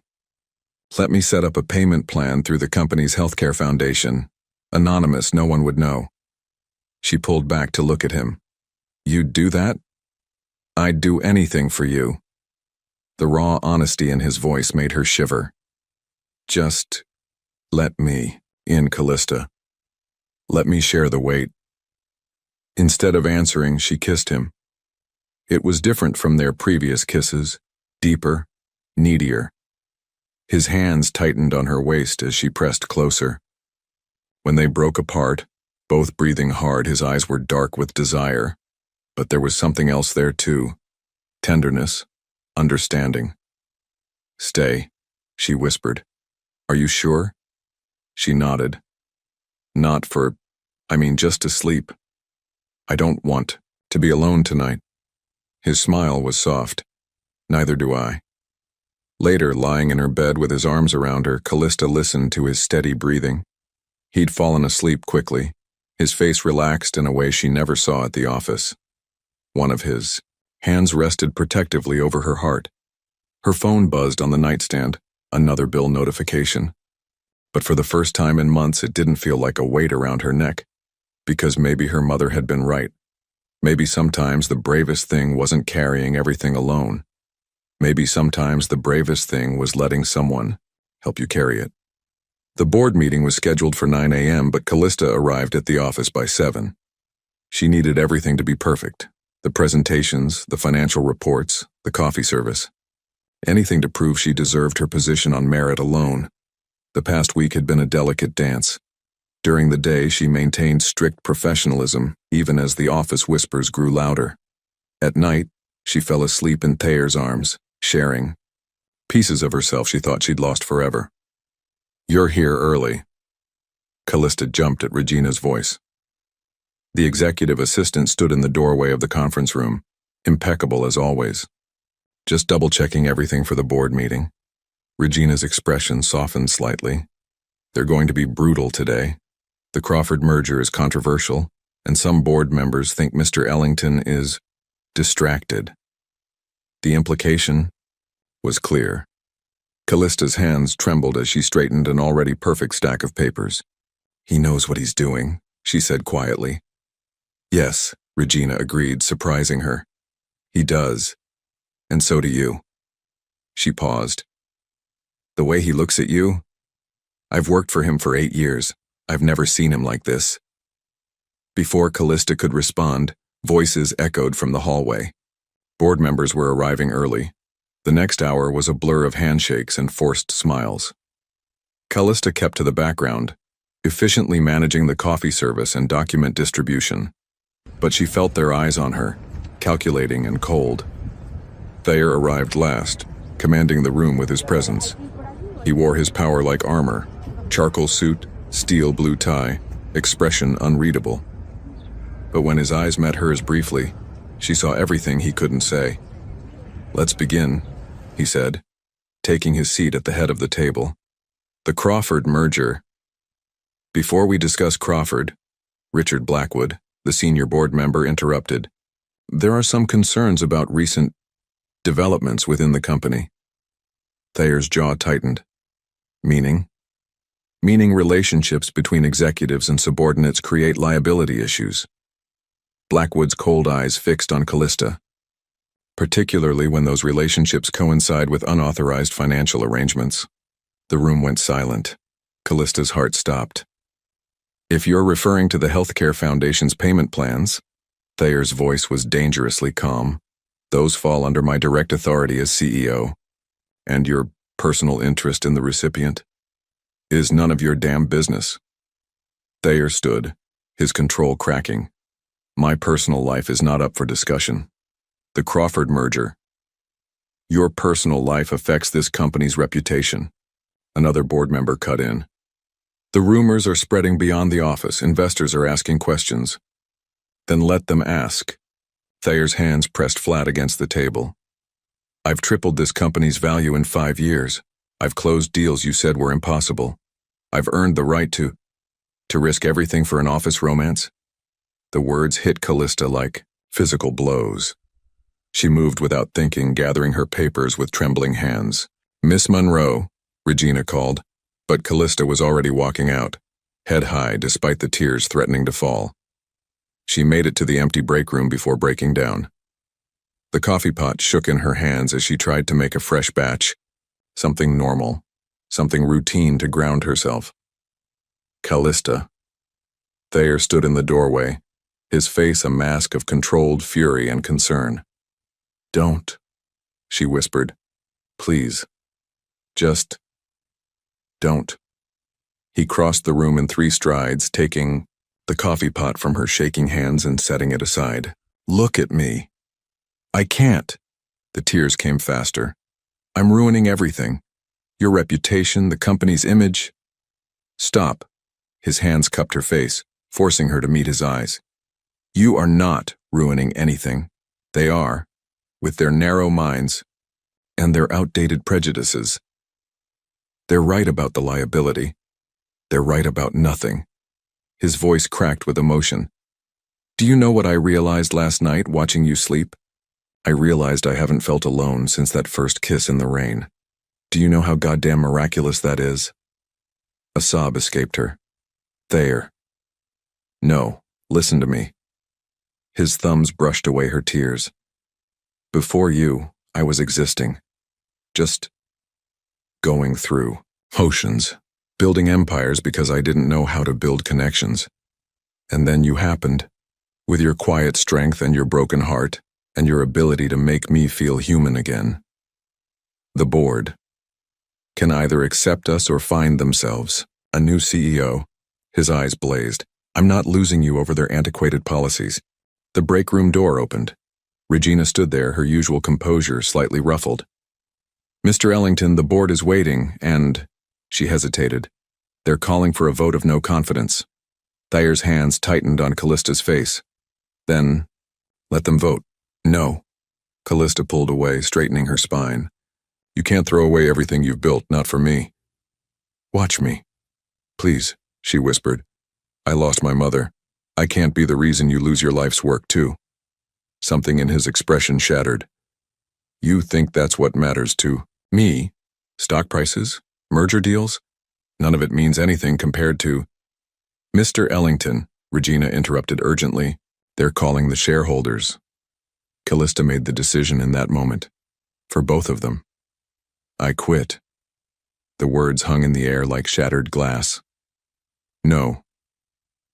Let me set up a payment plan through the company's healthcare foundation. Anonymous, no one would know." She pulled back to look at him. "You'd do that?" "I'd do anything for you." The raw honesty in his voice made her shiver. "Just let me in, Callista. Let me share the weight." Instead of answering, she kissed him. It was different from their previous kisses, deeper, needier. His hands tightened on her waist as she pressed closer. When they broke apart, both breathing hard, his eyes were dark with desire. But there was something else there too. Tenderness, understanding. "Stay," she whispered. "Are you sure?" She nodded. "Not for, just to sleep. I don't want to be alone tonight." His smile was soft. "Neither do I." Later, lying in her bed with his arms around her, Callista listened to his steady breathing. He'd fallen asleep quickly, his face relaxed in a way she never saw at the office. One of his hands rested protectively over her heart. Her phone buzzed on the nightstand, another bill notification. But for the first time in months, it didn't feel like a weight around her neck, because maybe her mother had been right. Maybe sometimes the bravest thing wasn't carrying everything alone. Maybe sometimes the bravest thing was letting someone help you carry it. The board meeting was scheduled for 9 a.m., but Callista arrived at the office by 7. She needed everything to be perfect. The presentations, the financial reports, the coffee service. Anything to prove she deserved her position on merit alone. The past week had been a delicate dance. During the day, she maintained strict professionalism, even as the office whispers grew louder. At night, she fell asleep in Thayer's arms, sharing pieces of herself she thought she'd lost forever. "You're here early." Callista jumped at Regina's voice. The executive assistant stood in the doorway of the conference room, impeccable as always. "Just double-checking everything for the board meeting." Regina's expression softened slightly. "They're going to be brutal today. The Crawford merger is controversial, and some board members think Mr. Ellington is distracted." The implication was clear. Callista's hands trembled as she straightened an already perfect stack of papers. "He knows what he's doing," she said quietly. "Yes," Regina agreed, surprising her. "He does. And so do you." She paused. "The way he looks at you? I've worked for him for 8 years. I've never seen him like this." Before Callista could respond, voices echoed from the hallway. Board members were arriving early. The next hour was a blur of handshakes and forced smiles. Callista kept to the background, efficiently managing the coffee service and document distribution. But she felt their eyes on her, calculating and cold. Thayer arrived last, commanding the room with his presence. He wore his power-like armor, charcoal suit, steel blue tie, expression unreadable. But when his eyes met hers briefly, she saw everything he couldn't say. "Let's begin," he said, taking his seat at the head of the table. "The Crawford merger." "Before we discuss Crawford," Richard Blackwood, the senior board member, interrupted, "there are some concerns about recent developments within the company." Thayer's jaw tightened. "Meaning?" "Meaning relationships between executives and subordinates create liability issues." Blackwood's cold eyes fixed on Callista. "Particularly when those relationships coincide with unauthorized financial arrangements." The room went silent. Callista's heart stopped. "If you're referring to the Healthcare Foundation's payment plans," Thayer's voice was dangerously calm, "those fall under my direct authority as CEO. And your personal interest in the recipient is none of your damn business." Thayer stood, his control cracking. "My personal life is not up for discussion. The Crawford merger. Your personal life affects this company's reputation." Another board member cut in. "The rumors are spreading beyond the office. Investors are asking questions." "Then let them ask." Thayer's hands pressed flat against the table. "I've tripled this company's value in 5 years. I've closed deals you said were impossible. I've earned the right to risk everything for an office romance." The words hit Callista like physical blows. She moved without thinking, gathering her papers with trembling hands. "Miss Monroe," Regina called, but Callista was already walking out, head high despite the tears threatening to fall. She made it to the empty break room before breaking down. The coffee pot shook in her hands as she tried to make a fresh batch, something normal, something routine to ground herself. "Callista." Thayer stood in the doorway, his face a mask of controlled fury and concern. "Don't," she whispered. "Please. Just don't." He crossed the room in 3 strides, taking the coffee pot from her shaking hands and setting it aside. "Look at me." "I can't." The tears came faster. "I'm ruining everything. Your reputation, the company's image." "Stop." His hands cupped her face, forcing her to meet his eyes. "You are not ruining anything. They are, with their narrow minds and their outdated prejudices. They're right about the liability. They're right about nothing." His voice cracked with emotion. "Do you know what I realized last night watching you sleep? I realized I haven't felt alone since that first kiss in the rain. Do you know how goddamn miraculous that is?" A sob escaped her. "Thayer. No, listen to me. His thumbs brushed away her tears. Before you, I was existing. Just going through motions, building empires because I didn't know how to build connections. And then you happened, with your quiet strength and your broken heart, and your ability to make me feel human again. The board can either accept us or find themselves a new CEO. His eyes blazed. I'm not losing you over their antiquated policies. The break room door opened. Regina stood there, her usual composure slightly ruffled. Mr. Ellington, the board is waiting, and... She hesitated. They're calling for a vote of no confidence. Thayer's hands tightened on Callista's face. Then, let them vote. No. Callista pulled away, straightening her spine. You can't throw away everything you've built, not for me. Watch me. Please, she whispered. I lost my mother. I can't be the reason you lose your life's work, too. Something in his expression shattered. You think that's what matters to me? Stock prices? Merger deals? None of it means anything compared to... Mr. Ellington, Regina interrupted urgently. They're calling the shareholders. Callista made the decision in that moment. For both of them. I quit. The words hung in the air like shattered glass. No.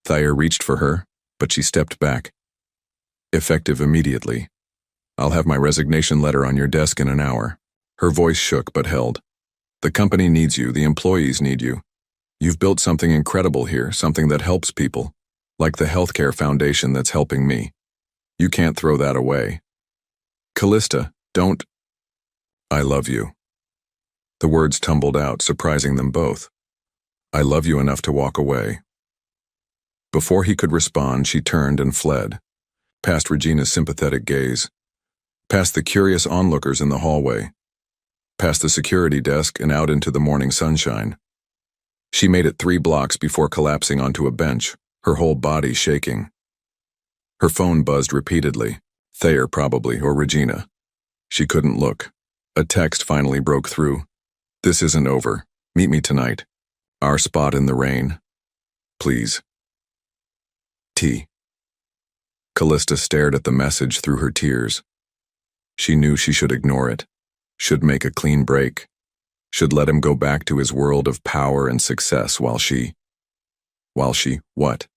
Thayer reached for her, but she stepped back. Effective immediately. I'll have my resignation letter on your desk in an hour. Her voice shook but held. The company needs you, the employees need you. You've built something incredible here, something that helps people, like the healthcare foundation that's helping me. You can't throw that away. Callista, don't... I love you. The words tumbled out, surprising them both. I love you enough to walk away. Before he could respond, she turned and fled, past Regina's sympathetic gaze, past the curious onlookers in the hallway, past the security desk and out into the morning sunshine. She made it 3 blocks before collapsing onto a bench, her whole body shaking. Her phone buzzed repeatedly. Thayer probably, or Regina. She couldn't look. A text finally broke through. This isn't over. Meet me tonight. Our spot in the rain. Please. T. Callista stared at the message through her tears. She knew she should ignore it, should make a clean break, should let him go back to his world of power and success while she what?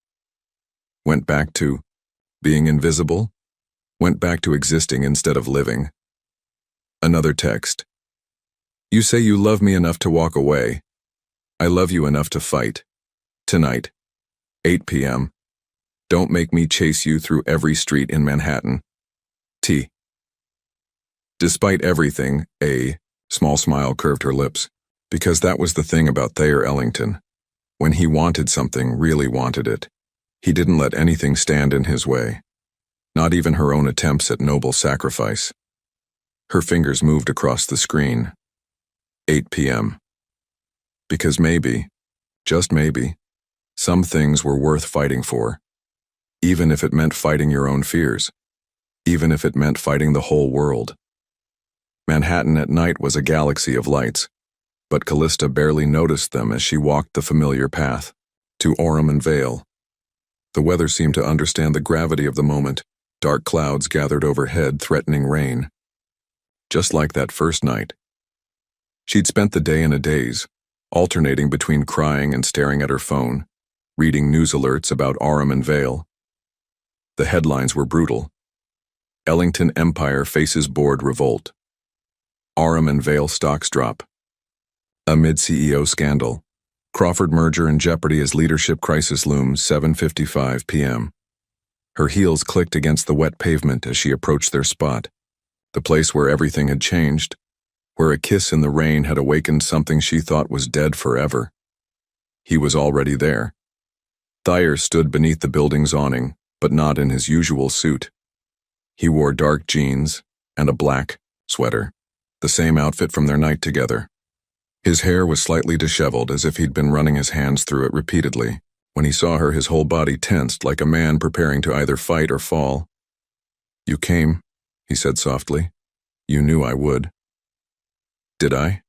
Went back to being invisible? Went back to existing instead of living. Another text. You say you love me enough to walk away. I love you enough to fight. Tonight. 8 p.m. Don't make me chase you through every street in Manhattan. T. Despite everything, a small smile curved her lips, because that was the thing about Thayer Ellington. When he wanted something, really wanted it, he didn't let anything stand in his way. Not even her own attempts at noble sacrifice. Her fingers moved across the screen. 8 p.m. Because maybe, just maybe, some things were worth fighting for. Even if it meant fighting your own fears. Even if it meant fighting the whole world. Manhattan at night was a galaxy of lights, but Callista barely noticed them as she walked the familiar path, to Orem and Vale. The weather seemed to understand the gravity of the moment. Dark clouds gathered overhead, threatening rain. Just like that first night. She'd spent the day in a daze, alternating between crying and staring at her phone, reading news alerts about Orem and Vale. The headlines were brutal. Ellington Empire faces board revolt. Orem and Vale stocks drop. Amid CEO scandal. Crawford merger in jeopardy as leadership crisis looms. 7:55 p.m. Her heels clicked against the wet pavement as she approached their spot, the place where everything had changed, where a kiss in the rain had awakened something she thought was dead forever. He was already there. Thayer stood beneath the building's awning, but not in his usual suit. He wore dark jeans and a black sweater, the same outfit from their night together. His hair was slightly disheveled, as if he'd been running his hands through it repeatedly. When he saw her, his whole body tensed like a man preparing to either fight or fall. You came, he said softly. You knew I would. Did I?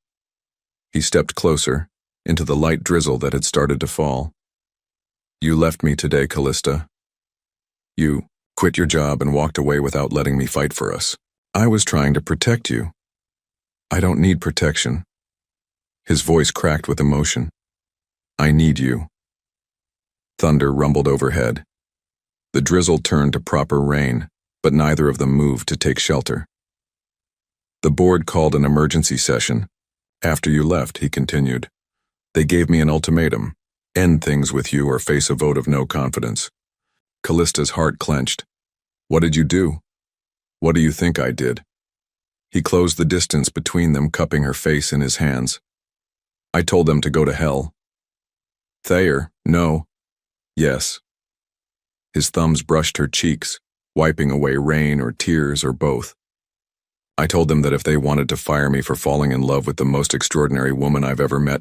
He stepped closer, into the light drizzle that had started to fall. You left me today, Callista. You quit your job and walked away without letting me fight for us. I was trying to protect you. I don't need protection. His voice cracked with emotion. I need you. Thunder rumbled overhead. The drizzle turned to proper rain, but neither of them moved to take shelter. The board called an emergency session. After you left, he continued. They gave me an ultimatum. End things with you or face a vote of no confidence. Callista's heart clenched. What did you do? What do you think I did? He closed the distance between them, cupping her face in his hands. I told them to go to hell. Thayer, no. Yes. His thumbs brushed her cheeks, wiping away rain or tears or both. I told them that if they wanted to fire me for falling in love with the most extraordinary woman I've ever met,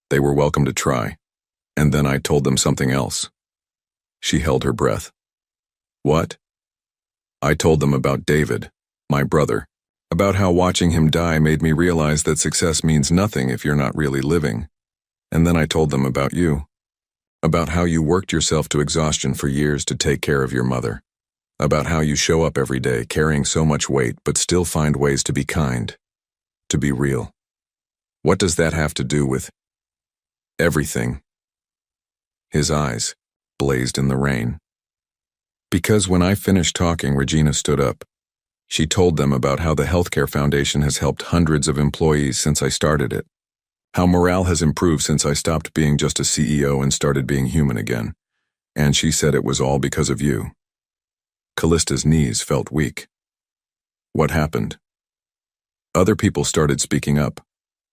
they were welcome to try. And then I told them something else. She held her breath. What? I told them about David, my brother, about how watching him die made me realize that success means nothing if you're not really living. And then I told them about you, about how you worked yourself to exhaustion for years to take care of your mother, about how you show up every day carrying so much weight but still find ways to be kind, to be real. What does that have to do with everything? His eyes blazed in the rain. Because when I finished talking, Regina stood up. She told them about how the Healthcare Foundation has helped hundreds of employees since I started it, how morale has improved since I stopped being just a CEO and started being human again, and she said it was all because of you. Callista's knees felt weak. What happened? Other people started speaking up.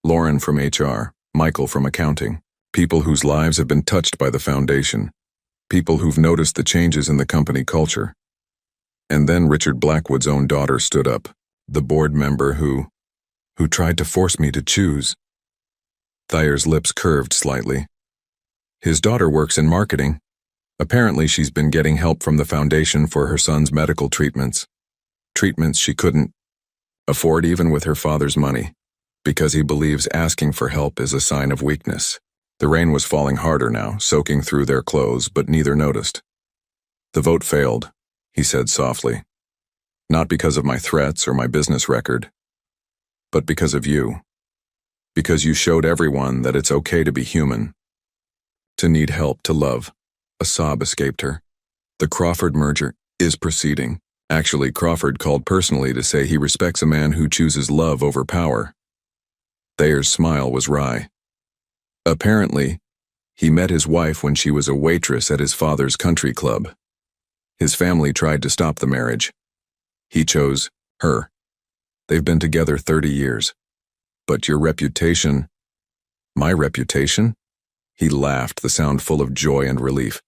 Lauren from HR, Michael from accounting, people whose lives have been touched by the foundation, people who've noticed the changes in the company culture. And then Richard Blackwood's own daughter stood up, the board member who tried to force me to choose. Thayer's lips curved slightly. His daughter works in marketing. Apparently she's been getting help from the foundation for her son's medical treatments. Treatments she couldn't afford even with her father's money, because he believes asking for help is a sign of weakness. The rain was falling harder now, soaking through their clothes, but neither noticed. The vote failed, he said softly. Not because of my threats or my business record, but because of you. Because you showed everyone that it's okay to be human, to need help, to love. A sob escaped her. The Crawford merger is proceeding. Actually, Crawford called personally to say he respects a man who chooses love over power. Thayer's smile was wry. Apparently, he met his wife when she was a waitress at his father's country club. His family tried to stop the marriage. He chose her. They've been together 30 years. But your reputation... My reputation? He laughed, the sound full of joy and relief.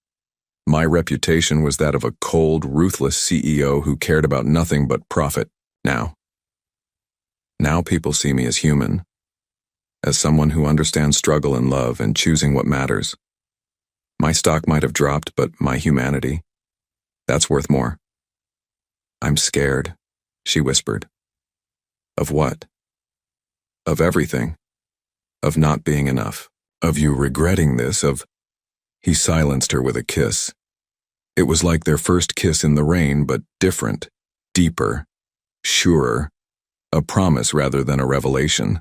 My reputation was that of a cold, ruthless CEO who cared about nothing but profit. Now people see me as human, as someone who understands struggle and love and choosing what matters. My stock might have dropped, but my humanity, that's worth more. I'm scared, she whispered. Of what? Of everything. Of not being enough. Of you regretting this, He silenced her with a kiss. It was like their first kiss in the rain, but different, deeper, surer, a promise rather than a revelation.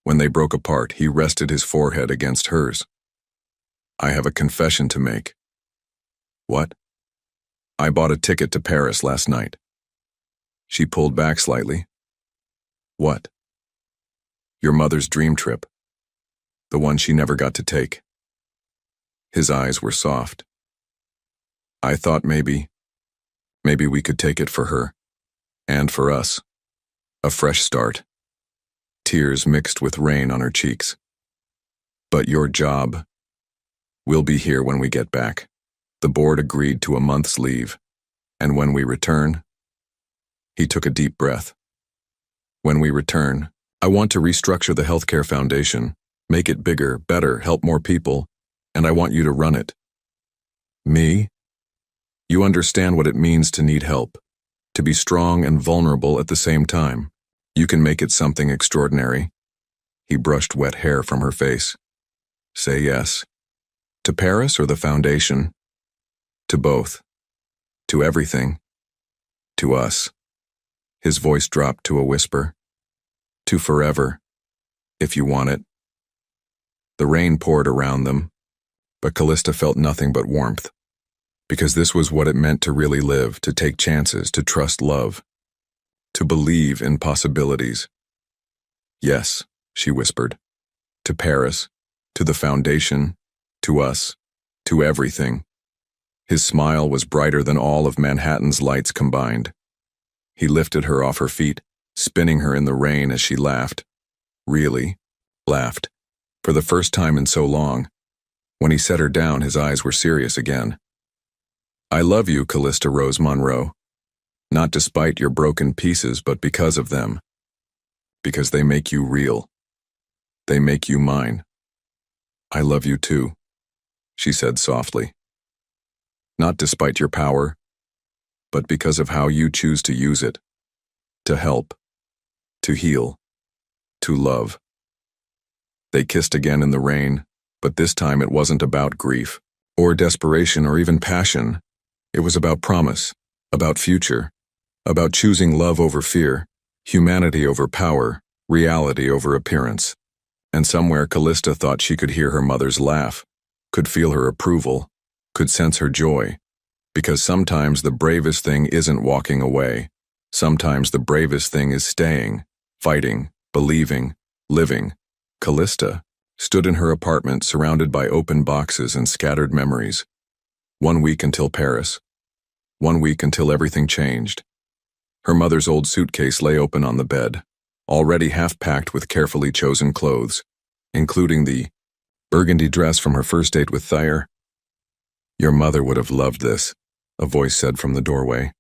When they broke apart, he rested his forehead against hers. I have a confession to make. What? I bought a ticket to Paris last night. She pulled back slightly. What? Your mother's dream trip. The one she never got to take. His eyes were soft. I thought maybe we could take it for her. And for us. A fresh start. Tears mixed with rain on her cheeks. But your job. We'll be here when we get back. The board agreed to a month's leave. And when we return... He took a deep breath. When we return, I want to restructure the Healthcare Foundation, make it bigger, better, help more people, and I want you to run it. Me? You understand what it means to need help, to be strong and vulnerable at the same time. You can make it something extraordinary. He brushed wet hair from her face. Say yes. To Paris or the foundation? To both. To everything. To us. His voice dropped to a whisper. To forever. If you want it. The rain poured around them, but Callista felt nothing but warmth. Because this was what it meant to really live, to take chances, to trust love, to believe in possibilities. Yes, she whispered. To Paris, to the foundation, to us, to everything. His smile was brighter than all of Manhattan's lights combined. He lifted her off her feet, spinning her in the rain as she laughed. Really laughed. For the first time in so long. When he set her down, his eyes were serious again. I love you, Callista Rose Monroe. Not despite your broken pieces, but because of them. Because they make you real. They make you mine. I love you too, she said softly. Not despite your power, but because of how you choose to use it. To help. To heal. To love. They kissed again in the rain, but this time it wasn't about grief, or desperation, or even passion. It was about promise, about future, about choosing love over fear, humanity over power, reality over appearance. And somewhere Callista thought she could hear her mother's laugh, could feel her approval, could sense her joy. Because sometimes the bravest thing isn't walking away. Sometimes the bravest thing is staying, fighting, believing, living. Callista stood in her apartment surrounded by open boxes and scattered memories. 1 week until Paris. 1 week until everything changed. Her mother's old suitcase lay open on the bed, already half-packed with carefully chosen clothes, including the burgundy dress from her first date with Thayer. Your mother would have loved this, a voice said from the doorway.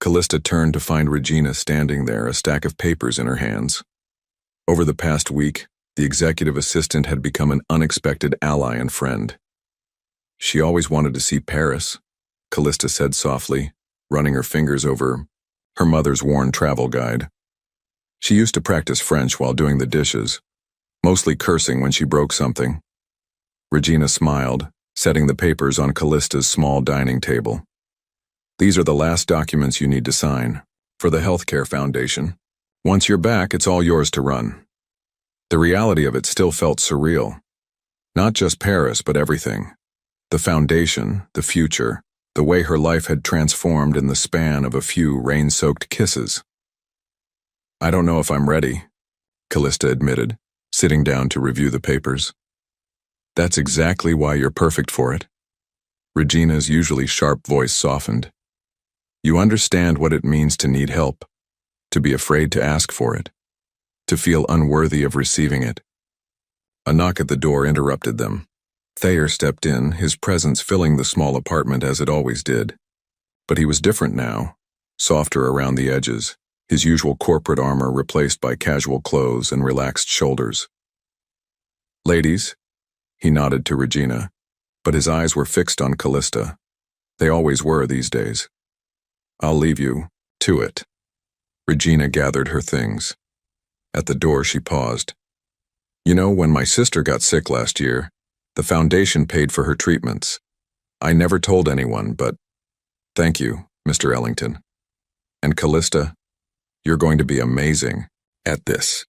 Callista turned to find Regina standing there, a stack of papers in her hands. Over the past week, the executive assistant had become an unexpected ally and friend. She always wanted to see Paris, Callista said softly, running her fingers over her mother's worn travel guide. She used to practice French while doing the dishes, mostly cursing when she broke something. Regina smiled, setting the papers on Callista's small dining table. These are the last documents you need to sign, for the Healthcare Foundation. Once you're back, it's all yours to run. The reality of it still felt surreal. Not just Paris, but everything. The foundation, the future, the way her life had transformed in the span of a few rain-soaked kisses. I don't know if I'm ready, Callista admitted, sitting down to review the papers. That's exactly why you're perfect for it. Regina's usually sharp voice softened. You understand what it means to need help, to be afraid to ask for it, to feel unworthy of receiving it. A knock at the door interrupted them. Thayer stepped in, his presence filling the small apartment as it always did. But he was different now, softer around the edges, his usual corporate armor replaced by casual clothes and relaxed shoulders. Ladies, he nodded to Regina, but his eyes were fixed on Callista. They always were these days. I'll leave you to it. Regina gathered her things. At the door, she paused. You know, when my sister got sick last year, the foundation paid for her treatments. I never told anyone, but thank you, Mr. Ellington. And Callista, you're going to be amazing at this.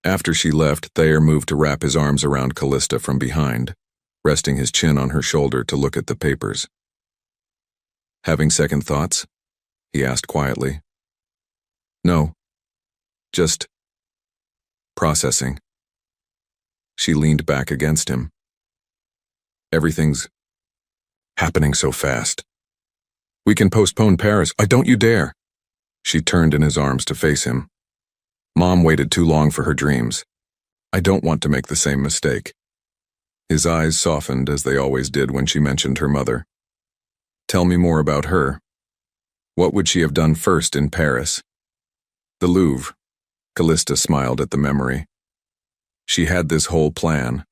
After she left, Thayer moved to wrap his arms around Callista from behind, resting his chin on her shoulder to look at the papers. Having second thoughts? He asked quietly. No. Just processing. She leaned back against him. Everything's happening so fast. We can postpone Paris. Don't you dare. She turned in his arms to face him. Mom waited too long for her dreams. I don't want to make the same mistake. His eyes softened as they always did when she mentioned her mother. Tell me more about her. What would she have done first in Paris? The Louvre. Callista smiled at the memory. She had this whole plan.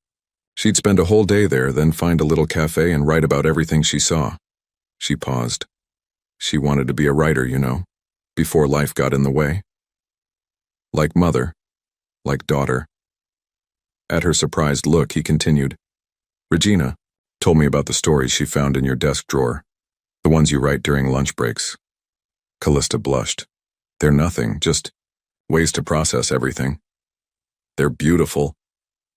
She'd spend a whole day there, then find a little cafe and write about everything she saw. She paused. She wanted to be a writer, you know, before life got in the way. Like mother, like daughter. At her surprised look, he continued. Regina told me about the stories she found in your desk drawer. The ones you write during lunch breaks. Callista blushed. They're nothing, just ways to process everything. They're beautiful.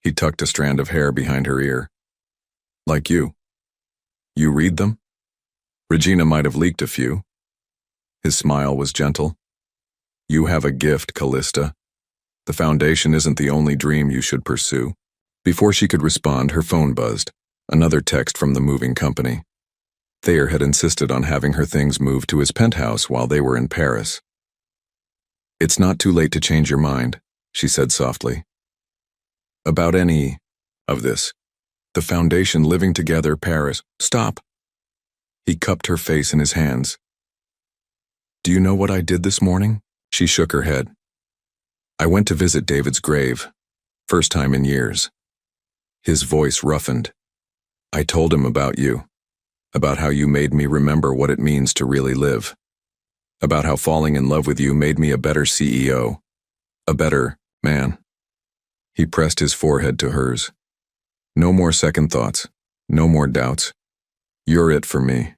He tucked a strand of hair behind her ear. Like you. You read them? Regina might have leaked a few. His smile was gentle. You have a gift, Callista. The foundation isn't the only dream you should pursue. Before she could respond, her phone buzzed. Another text from the moving company. Thayer had insisted on having her things moved to his penthouse while they were in Paris. It's not too late to change your mind, she said softly. About any of this. The foundation, living together, Paris. Stop. He cupped her face in his hands. Do you know what I did this morning? She shook her head. I went to visit David's grave. First time in years. His voice roughened. I told him about you. About how you made me remember what it means to really live. About how falling in love with you made me a better CEO. A better man. He pressed his forehead to hers. No more second thoughts. No more doubts. You're it for me.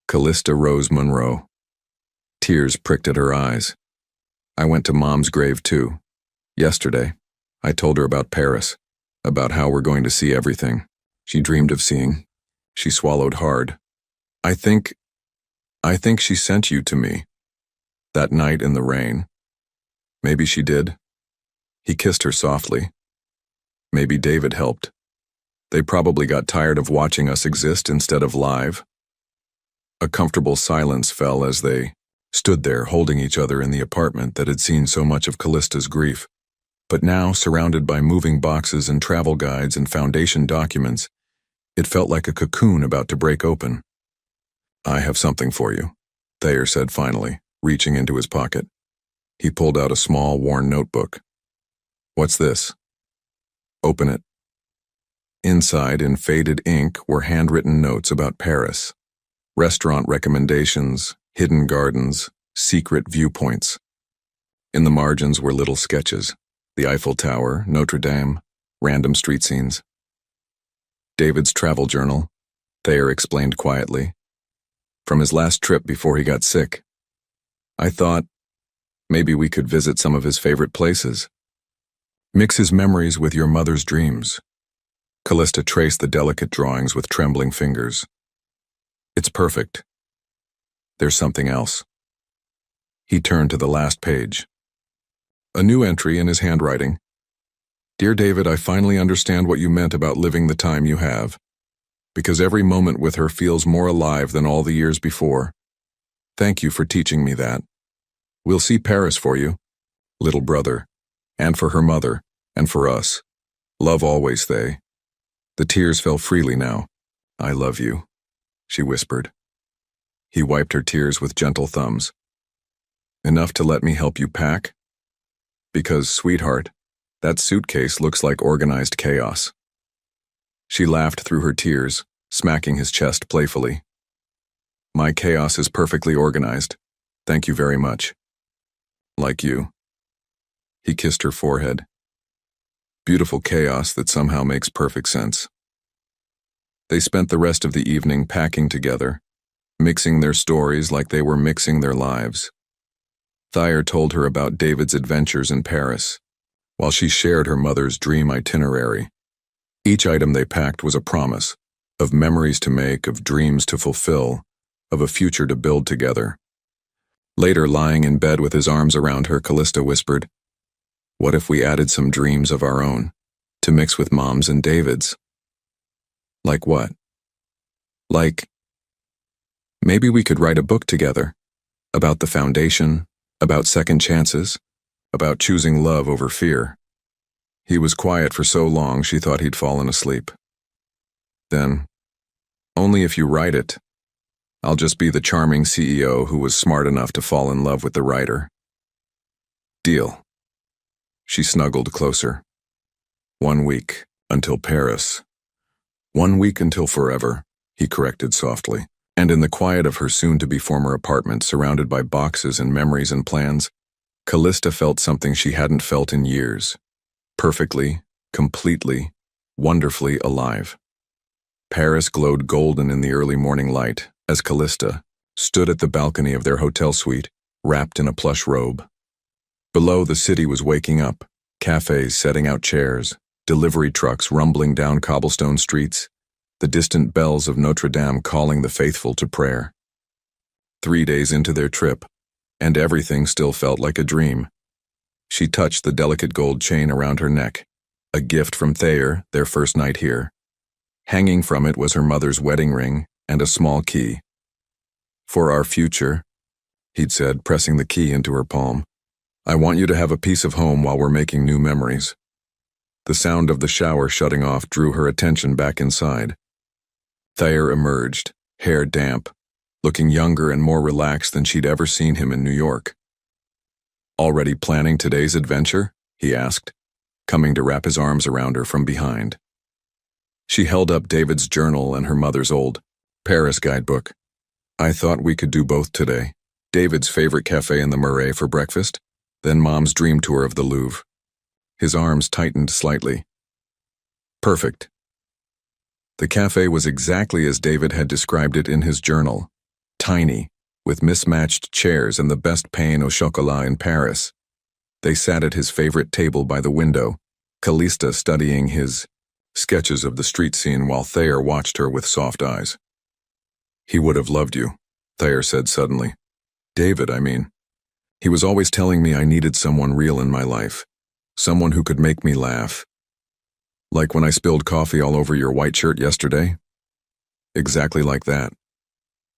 Callista Rose Monroe. Tears pricked at her eyes. I went to Mom's grave too. Yesterday. I told her about Paris. About how we're going to see everything she dreamed of seeing. She swallowed hard. I think she sent you to me. That night in the rain. Maybe she did. He kissed her softly. Maybe David helped. They probably got tired of watching us exist instead of live. A comfortable silence fell as they stood there holding each other in the apartment that had seen so much of Callista's grief. But now, surrounded by moving boxes and travel guides and foundation documents, it felt like a cocoon about to break open. I have something for you, Thayer said finally, reaching into his pocket. He pulled out a small, worn notebook. What's this? Open it. Inside, in faded ink, were handwritten notes about Paris. Restaurant recommendations, hidden gardens, secret viewpoints. In the margins were little sketches. The Eiffel Tower, Notre Dame, random street scenes. David's travel journal, Thayer explained quietly. From his last trip before he got sick. I thought maybe we could visit some of his favorite places. Mix his memories with your mother's dreams. Callista traced the delicate drawings with trembling fingers. It's perfect. There's something else. He turned to the last page. A new entry in his handwriting. Dear David, I finally understand what you meant about living the time you have. Because every moment with her feels more alive than all the years before. Thank you for teaching me that. We'll see Paris for you, little brother, and for her mother, and for us. Love always, Thay. The tears fell freely now. I love you, she whispered. He wiped her tears with gentle thumbs. Enough to let me help you pack? Because, sweetheart, that suitcase looks like organized chaos. She laughed through her tears, smacking his chest playfully. My chaos is perfectly organized. Thank you very much. Like you. He kissed her forehead. Beautiful chaos that somehow makes perfect sense. They spent the rest of the evening packing together, mixing their stories like they were mixing their lives. Thayer told her about David's adventures in Paris, while she shared her mother's dream itinerary. Each item they packed was a promise, of memories to make, of dreams to fulfill, of a future to build together. Later, lying in bed with his arms around her, Callista whispered, what if we added some dreams of our own, to mix with Mom's and David's? Like what? Like, maybe we could write a book together, about the foundation, about second chances, about choosing love over fear. He was quiet for so long she thought he'd fallen asleep. Then, only if you write it, I'll just be the charming CEO who was smart enough to fall in love with the writer. Deal. She snuggled closer. 1 week, until Paris. 1 week until forever, he corrected softly. And in the quiet of her soon-to-be former apartment, surrounded by boxes and memories and plans, Callista felt something she hadn't felt in years. Perfectly, completely, wonderfully alive. Paris glowed golden in the early morning light, as Callista stood at the balcony of their hotel suite, wrapped in a plush robe. Below, the city was waking up, cafes setting out chairs, delivery trucks rumbling down cobblestone streets, the distant bells of Notre Dame calling the faithful to prayer. 3 days into their trip, and everything still felt like a dream. She touched the delicate gold chain around her neck, a gift from Thayer, their first night here. Hanging from it was her mother's wedding ring and a small key. "For our future," he'd said, pressing the key into her palm. "I want you to have a piece of home while we're making new memories." The sound of the shower shutting off drew her attention back inside. Thayer emerged, hair damp, looking younger and more relaxed than she'd ever seen him in New York. "Already planning today's adventure?" he asked, coming to wrap his arms around her from behind. She held up David's journal and her mother's old Paris guidebook. "I thought we could do both today. David's favorite cafe in the Marais for breakfast, then Mom's dream tour of the Louvre." His arms tightened slightly. "Perfect." The cafe was exactly as David had described it in his journal. Tiny, with mismatched chairs and the best pain au chocolat in Paris. They sat at his favorite table by the window, Callista studying his sketches of the street scene while Thayer watched her with soft eyes. "He would have loved you," Thayer said suddenly. "David, I mean. He was always telling me I needed someone real in my life, someone who could make me laugh. Like when I spilled coffee all over your white shirt yesterday? Exactly like that."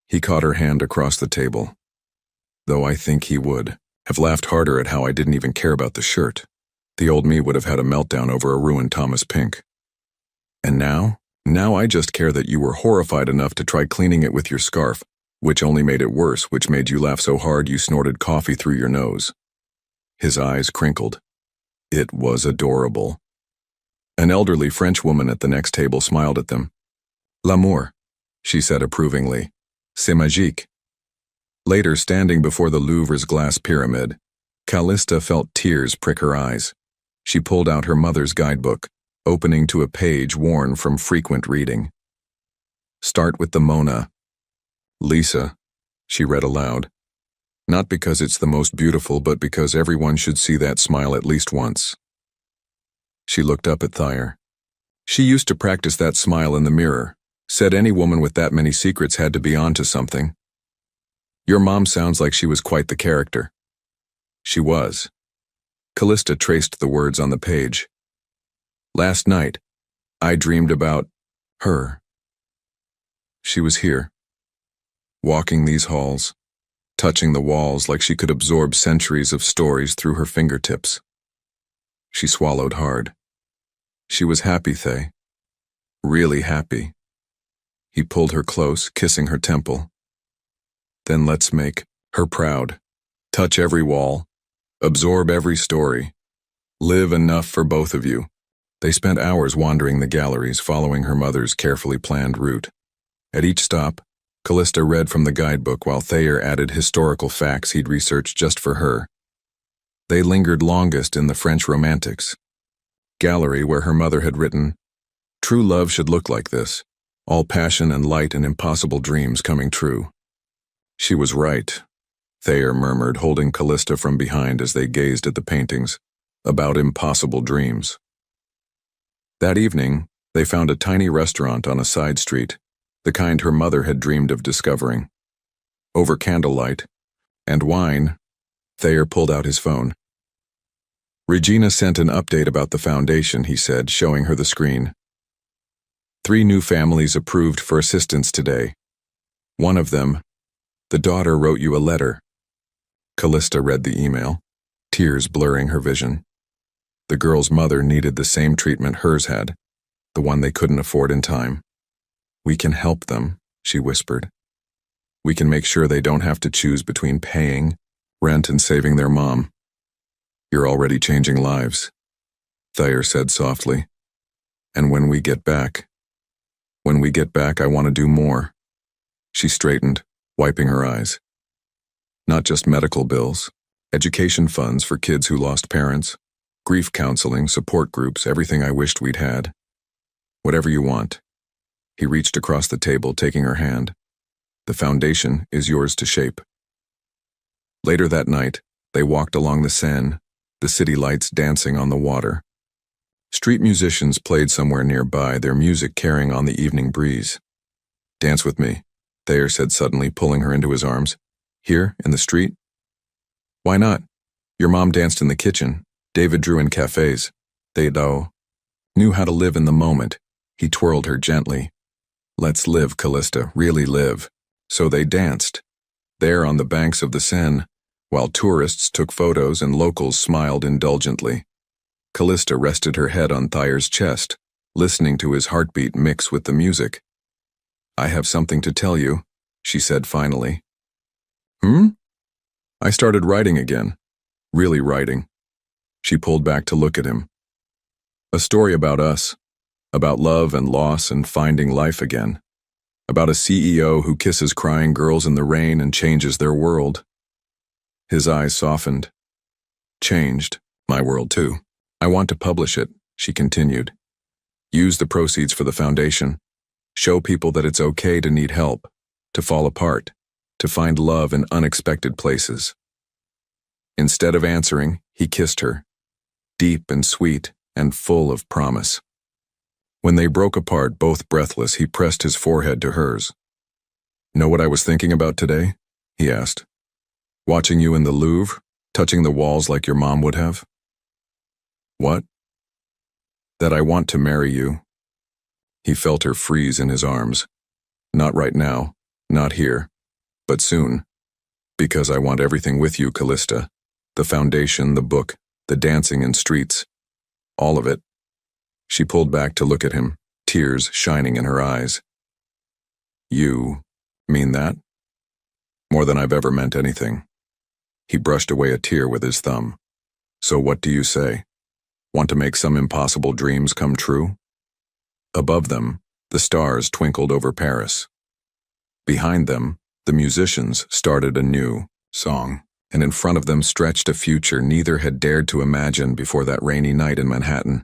He caught her hand across the table. "Though I think he would have laughed harder at how I didn't even care about the shirt. The old me would have had a meltdown over a ruined Thomas Pink. And now I just care that you were horrified enough to try cleaning it with your scarf, which only made it worse, which made you laugh so hard you snorted coffee through your nose." His eyes crinkled. It was adorable. An elderly French woman at the next table smiled at them. "L'amour," she said approvingly. "C'est magique." Later, standing before the Louvre's glass pyramid, Callista felt tears prick her eyes. She pulled out her mother's guidebook, opening to a page worn from frequent reading. "Start with the Mona. Lisa," she read aloud. "Not because it's the most beautiful, but because everyone should see that smile at least once." She looked up at Thayer. She used to practice that smile in the mirror, said any woman with that many secrets had to be onto something. "Your mom sounds like she was quite the character." She was. Callista traced the words on the page. "Last night, I dreamed about her. She was here, walking these halls, touching the walls like she could absorb centuries of stories through her fingertips." She swallowed hard. She was happy, Thay. Really happy. He pulled her close, kissing her temple. "Then let's make her proud. Touch every wall. Absorb every story. Live enough for both of you." They spent hours wandering the galleries, following her mother's carefully planned route. At each stop, Callista read from the guidebook while Thayer added historical facts he'd researched just for her. They lingered longest in the French Romantics gallery where her mother had written, "True love should look like this, all passion and light and impossible dreams coming true." She was right, Thayer murmured, holding Callista from behind as they gazed at the paintings, about impossible dreams. That evening, they found a tiny restaurant on a side street, the kind her mother had dreamed of discovering. Over candlelight and wine, Thayer pulled out his phone. "Regina sent an update about the foundation," he said, showing her the screen. 3 new families approved for assistance today. One of them, the daughter wrote you a letter." Callista read the email, tears blurring her vision. The girl's mother needed the same treatment hers had, the one they couldn't afford in time. "We can help them," she whispered. "We can make sure they don't have to choose between paying rent and saving their mom." "You're already changing lives," Thayer said softly. "And when we get back, I want to do more." She straightened, wiping her eyes. "Not just medical bills, education funds for kids who lost parents, grief counseling, support groups, everything I wished we'd had. Whatever you want." He reached across the table, taking her hand. The foundation is yours to shape. Later that night, they walked along the Seine, the city lights dancing on the water. Street musicians played somewhere nearby, their music carrying on the evening breeze. "Dance with me," Thayer said suddenly, pulling her into his arms. "Here, in the street?" "Why not? Your mom danced in the kitchen. David drew in cafes. They knew how to live in the moment." He twirled her gently. "Let's live, Callista, really live." So they danced, there on the banks of the Seine, while tourists took photos and locals smiled indulgently. Callista rested her head on Thayer's chest, listening to his heartbeat mix with the music. "I have something to tell you," she said finally. "I started writing again. Really writing." She pulled back to look at him. "A story about us, about love and loss and finding life again. About a CEO who kisses crying girls in the rain and changes their world." His eyes softened. "Changed my world too. I want to publish it," she continued. "Use the proceeds for the foundation. Show people that it's okay to need help, to fall apart, to find love in unexpected places." Instead of answering, he kissed her, deep and sweet and full of promise. When they broke apart, both breathless, he pressed his forehead to hers. "Know what I was thinking about today?" he asked. "Watching you in the Louvre, touching the walls like your mom would have." "What?" "That I want to marry you." He felt her freeze in his arms. "Not right now, not here, but soon. Because I want everything with you, Callista. The foundation, the book, the dancing in streets. All of it." She pulled back to look at him, tears shining in her eyes. "You mean that?" "More than I've ever meant anything." He brushed away a tear with his thumb. "So what do you say? Want to make some impossible dreams come true?" Above them, the stars twinkled over Paris. Behind them, the musicians started a new song, and in front of them stretched a future neither had dared to imagine before that rainy night in Manhattan.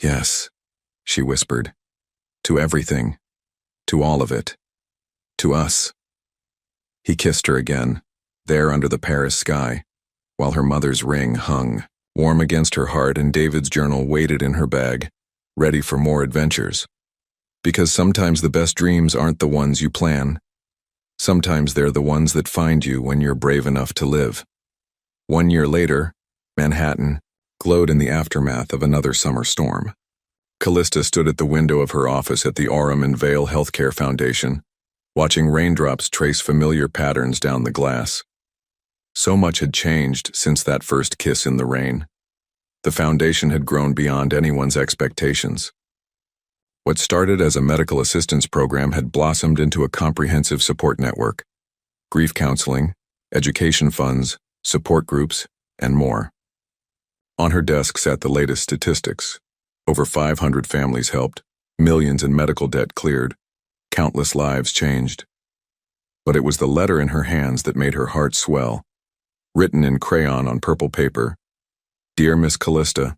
"Yes," she whispered. "To everything. To all of it. To us." He kissed her again, there under the Paris sky, while her mother's ring hung, warm against her heart, and David's journal waited in her bag, ready for more adventures. Because sometimes the best dreams aren't the ones you plan. Sometimes they're the ones that find you when you're brave enough to live. 1 year later, Manhattan glowed in the aftermath of another summer storm. Callista stood at the window of her office at the Aurum and Vale Healthcare Foundation, watching raindrops trace familiar patterns down the glass. So much had changed since that first kiss in the rain. The foundation had grown beyond anyone's expectations. What started as a medical assistance program had blossomed into a comprehensive support network: grief counseling, education funds, support groups, and more. On her desk sat the latest statistics. Over 500 families helped, millions in medical debt cleared, countless lives changed. But it was the letter in her hands that made her heart swell. Written in crayon on purple paper: "Dear Miss Callista,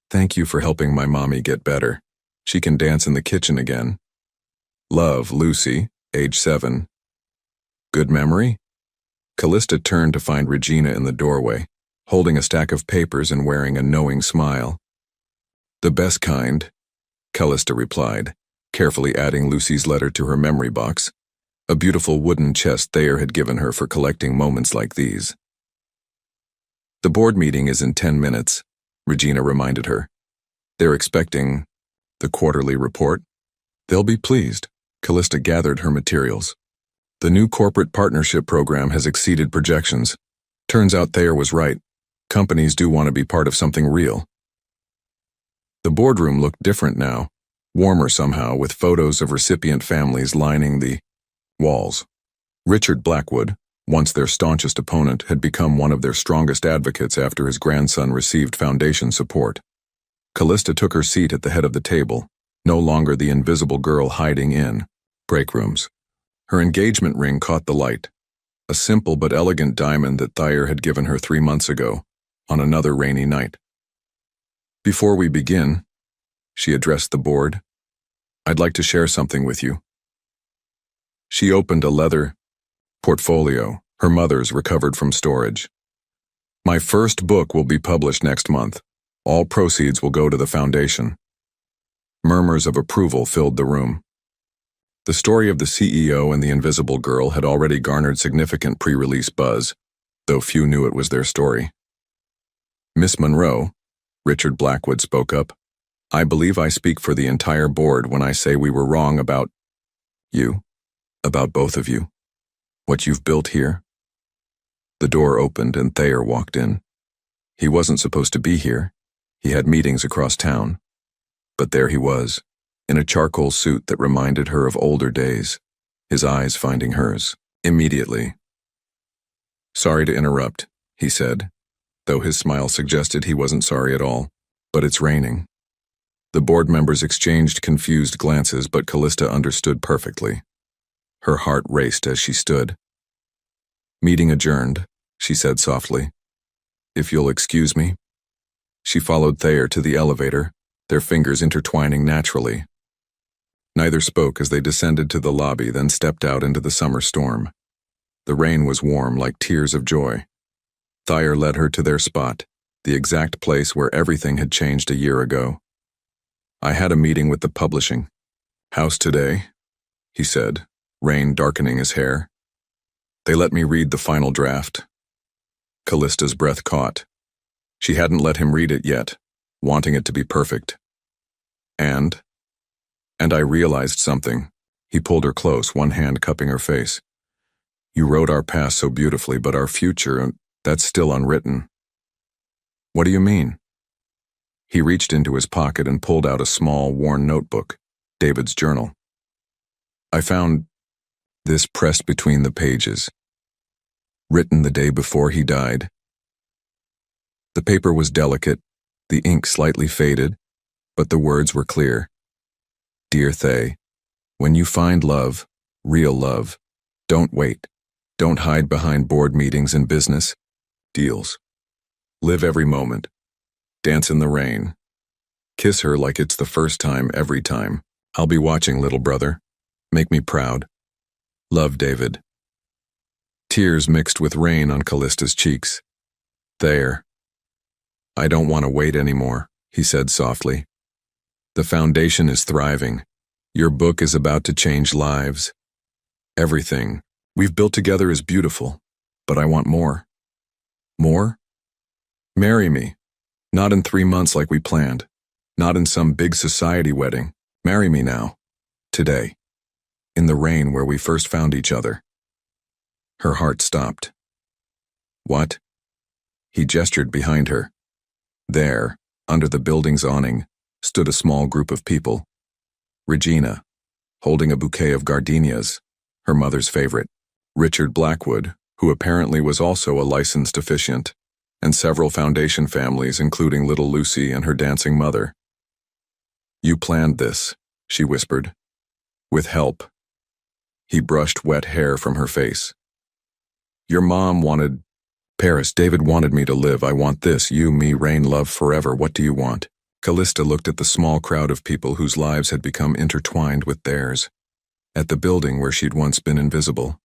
thank you for helping my mommy get better. She can dance in the kitchen again. Love, Lucy, age 7. Good memory?" Callista turned to find Regina in the doorway, holding a stack of papers and wearing a knowing smile. "The best kind," Callista replied, carefully adding Lucy's letter to her memory box, a beautiful wooden chest Thayer had given her for collecting moments like these. "The board meeting is in 10 minutes, Regina reminded her. "They're expecting the quarterly report. They'll be pleased." Callista gathered her materials. "The new corporate partnership program has exceeded projections. Turns out Thayer was right. Companies do want to be part of something real." The boardroom looked different now, warmer somehow, with photos of recipient families lining the walls. Richard Blackwood, once their staunchest opponent, had become one of their strongest advocates after his grandson received foundation support. Callista took her seat at the head of the table, no longer the invisible girl hiding in break rooms. Her engagement ring caught the light, a simple but elegant diamond that Thayer had given her 3 months ago, on another rainy night. "Before we begin," she addressed the board, "I'd like to share something with you." She opened a leather portfolio, her mother's, recovered from storage. My first book will be published next month. All proceeds will go to the foundation. Murmurs of approval filled the room. The story of the CEO and the Invisible Girl had already garnered significant pre-release buzz, though few knew it was their story. Miss Monroe, Richard Blackwood spoke up, I believe I speak for the entire board when I say we were wrong about you, about both of you, what you've built here. The door opened and Thayer walked in. He wasn't supposed to be here. He had meetings across town. But there he was, in a charcoal suit that reminded her of older days, his eyes finding hers, immediately. Sorry to interrupt, he said, though his smile suggested he wasn't sorry at all. But it's raining. The board members exchanged confused glances, but Callista understood perfectly. Her heart raced as she stood. Meeting adjourned, she said softly. If you'll excuse me. She followed Thayer to the elevator, their fingers intertwining naturally. Neither spoke as they descended to the lobby, then stepped out into the summer storm. The rain was warm, like tears of joy. Thayer led her to their spot, the exact place where everything had changed a year ago. I had a meeting with the publishing house today, he said, rain darkening his hair. They let me read the final draft. Callista's breath caught. She hadn't let him read it yet, wanting it to be perfect. And I realized something. He pulled her close, one hand cupping her face. You wrote our past so beautifully, but our future, that's still unwritten. What do you mean? He reached into his pocket and pulled out a small, worn notebook, David's journal. I found this pressed between the pages, written the day before he died. The paper was delicate, the ink slightly faded, but the words were clear. Dear Thay, when you find love, real love, don't wait. Don't hide behind board meetings and business deals. Live every moment. Dance in the rain. Kiss her like it's the first time every time. I'll be watching, little brother. Make me proud. Love, David. Tears mixed with rain on Callista's cheeks. There. I don't want to wait anymore, he said softly. The foundation is thriving. Your book is about to change lives. Everything we've built together is beautiful, but I want more. More? Marry me. Not in 3 months like we planned. Not in some big society wedding. Marry me now. Today. In the rain where we first found each other. Her heart stopped. What? He gestured behind her. There, under the building's awning, stood a small group of people. Regina, holding a bouquet of gardenias, her mother's favorite. Richard Blackwood, who apparently was also a licensed officiant, and several foundation families, including little Lucy and her dancing mother. You planned this, she whispered. With help. He brushed wet hair from her face. Your mom wanted Paris. David wanted me to live. I want this. You, me, rain, love forever. What do you want? Callista looked at the small crowd of people whose lives had become intertwined with theirs. At the building where she'd once been invisible.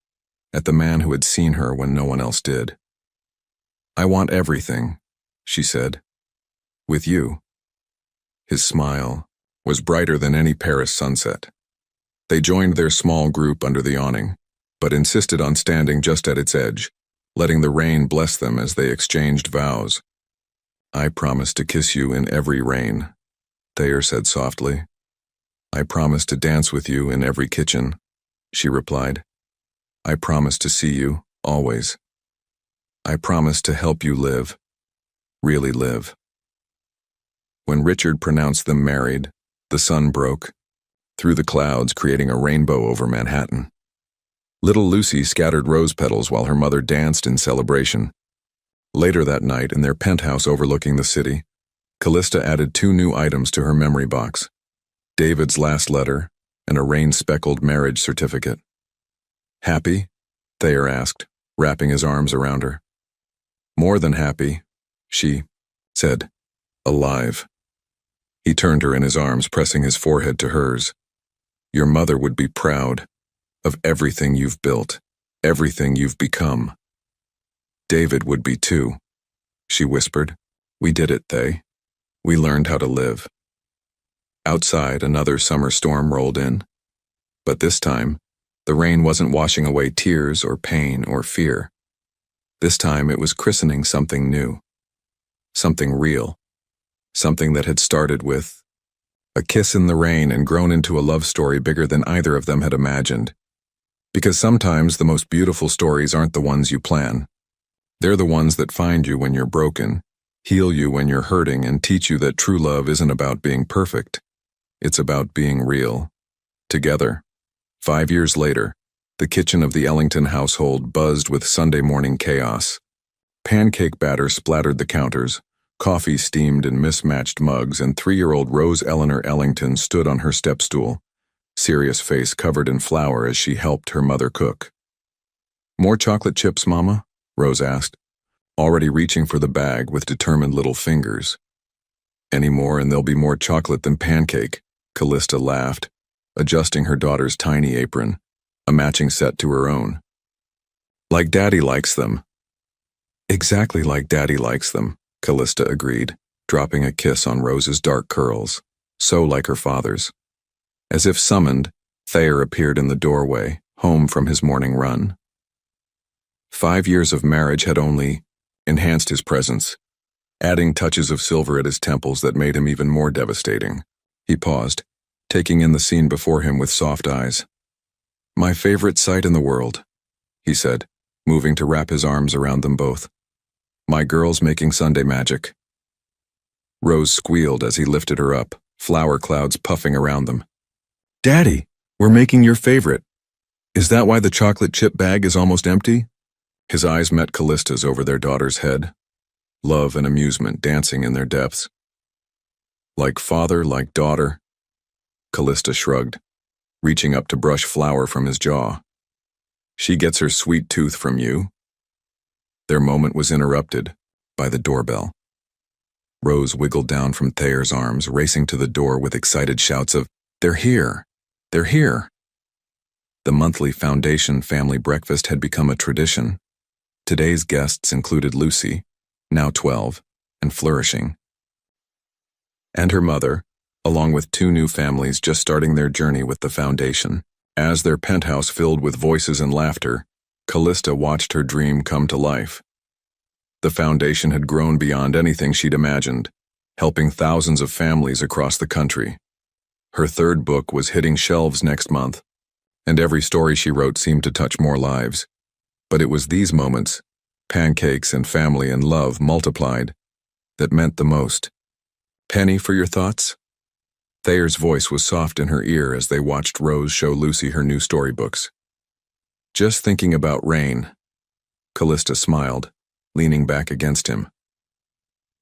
At the man who had seen her when no one else did. I want everything, she said. With you. His smile was brighter than any Paris sunset. They joined their small group under the awning, but insisted on standing just at its edge, letting the rain bless them as they exchanged vows. I promise to kiss you in every rain, Thayer said softly. I promise to dance with you in every kitchen, she replied. I promise to see you, always. I promise to help you live, really live. When Richard pronounced them married, the sun broke, through the clouds creating a rainbow over Manhattan. Little Lucy scattered rose petals while her mother danced in celebration. Later that night, in their penthouse overlooking the city, Callista added 2 new items to her memory box. David's last letter and a rain-speckled marriage certificate. Happy? Thayer asked, wrapping his arms around her. More than happy, she said. Alive. He turned her in his arms, pressing his forehead to hers. Your mother would be proud of everything you've built, everything you've become. David would be too, she whispered. We did it, Thay. We learned how to live. Outside, another summer storm rolled in. But this time, the rain wasn't washing away tears or pain or fear. This time it was christening something new. Something real. Something that had started with a kiss in the rain and grown into a love story bigger than either of them had imagined. Because sometimes the most beautiful stories aren't the ones you plan. They're the ones that find you when you're broken, heal you when you're hurting, and teach you that true love isn't about being perfect. It's about being real. Together. 5 years later, the kitchen of the Ellington household buzzed with Sunday morning chaos. Pancake batter splattered the counters, coffee steamed in mismatched mugs, and 3-year-old Rose Eleanor Ellington stood on her step-stool, serious face covered in flour as she helped her mother cook. More chocolate chips, Mama? Rose asked, already reaching for the bag with determined little fingers. Any more and there'll be more chocolate than pancake, Callista laughed, adjusting her daughter's tiny apron, a matching set to her own. Like Daddy likes them. Exactly like Daddy likes them, Callista agreed, dropping a kiss on Rose's dark curls, so like her father's. As if summoned, Thayer appeared in the doorway, home from his morning run. 5 years of marriage had only enhanced his presence, adding touches of silver at his temples that made him even more devastating. He paused, taking in the scene before him with soft eyes. My favorite sight in the world, he said, moving to wrap his arms around them both. My girls making Sunday magic. Rose squealed as he lifted her up, flour clouds puffing around them. Daddy, we're making your favorite. Is that why the chocolate chip bag is almost empty? His eyes met Callista's over their daughter's head, love and amusement dancing in their depths. Like father, like daughter? Callista shrugged, reaching up to brush flour from his jaw. She gets her sweet tooth from you. Their moment was interrupted by the doorbell. Rose wiggled down from Thayer's arms, racing to the door with excited shouts of, They're here! They're here! The monthly Foundation family breakfast had become a tradition. Today's guests included Lucy, now 12, and flourishing, and her mother, along with 2 new families just starting their journey with the Foundation. As their penthouse filled with voices and laughter, Callista watched her dream come to life. The Foundation had grown beyond anything she'd imagined, helping thousands of families across the country. Her 3rd book was hitting shelves next month, and every story she wrote seemed to touch more lives. But it was these moments, pancakes and family and love multiplied, that meant the most. Penny, for your thoughts? Thayer's voice was soft in her ear as they watched Rose show Lucy her new storybooks. Just thinking about rain. Callista smiled, leaning back against him.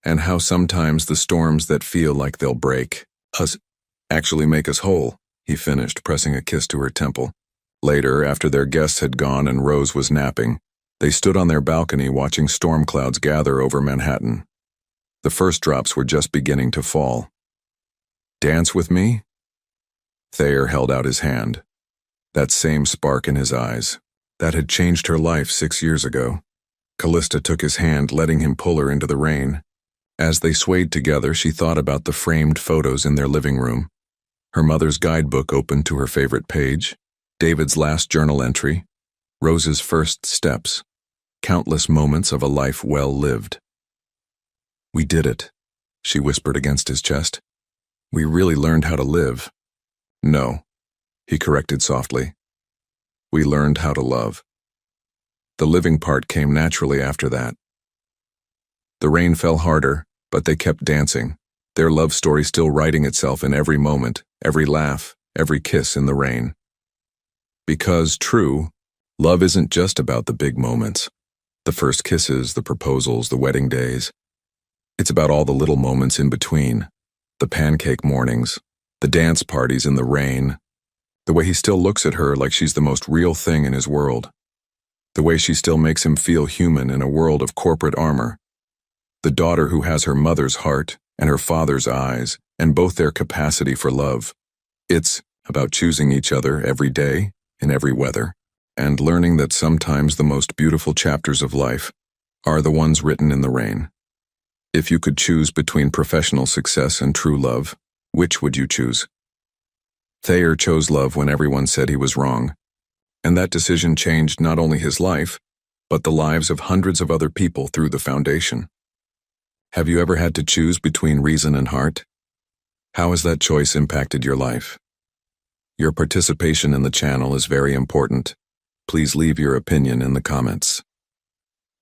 And how sometimes the storms that feel like they'll break us actually make us whole, he finished, pressing a kiss to her temple. Later, after their guests had gone and Rose was napping, they stood on their balcony watching storm clouds gather over Manhattan. The first drops were just beginning to fall. Dance with me? Thayer held out his hand. That same spark in his eyes. That had changed her life 6 years ago. Callista took his hand, letting him pull her into the rain. As they swayed together, she thought about the framed photos in their living room. Her mother's guidebook opened to her favorite page, David's last journal entry, Rose's first steps, countless moments of a life well lived. We did it, she whispered against his chest. We really learned how to live. No, he corrected softly. We learned how to love. The living part came naturally after that. The rain fell harder, but they kept dancing, their love story still writing itself in every moment, every laugh, every kiss in the rain. Because, true, love isn't just about the big moments, the first kisses, the proposals, the wedding days. It's about all the little moments in between, the pancake mornings, the dance parties in the rain, the way he still looks at her like she's the most real thing in his world, the way she still makes him feel human in a world of corporate armor, the daughter who has her mother's heart and her father's eyes, and both their capacity for love. It's about choosing each other every day, in every weather, and learning that sometimes the most beautiful chapters of life are the ones written in the rain. If you could choose between professional success and true love, which would you choose? Thayer chose love when everyone said he was wrong, and that decision changed not only his life, but the lives of hundreds of other people through the foundation. Have you ever had to choose between reason and heart? How has that choice impacted your life? Your participation in the channel is very important. Please leave your opinion in the comments.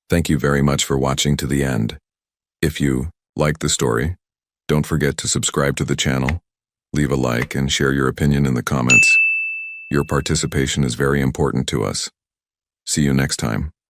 Thank you very much for watching to the end. If you like the story, don't forget to subscribe to the channel, leave a like, and share your opinion in the comments. Your participation is very important to us. See you next time.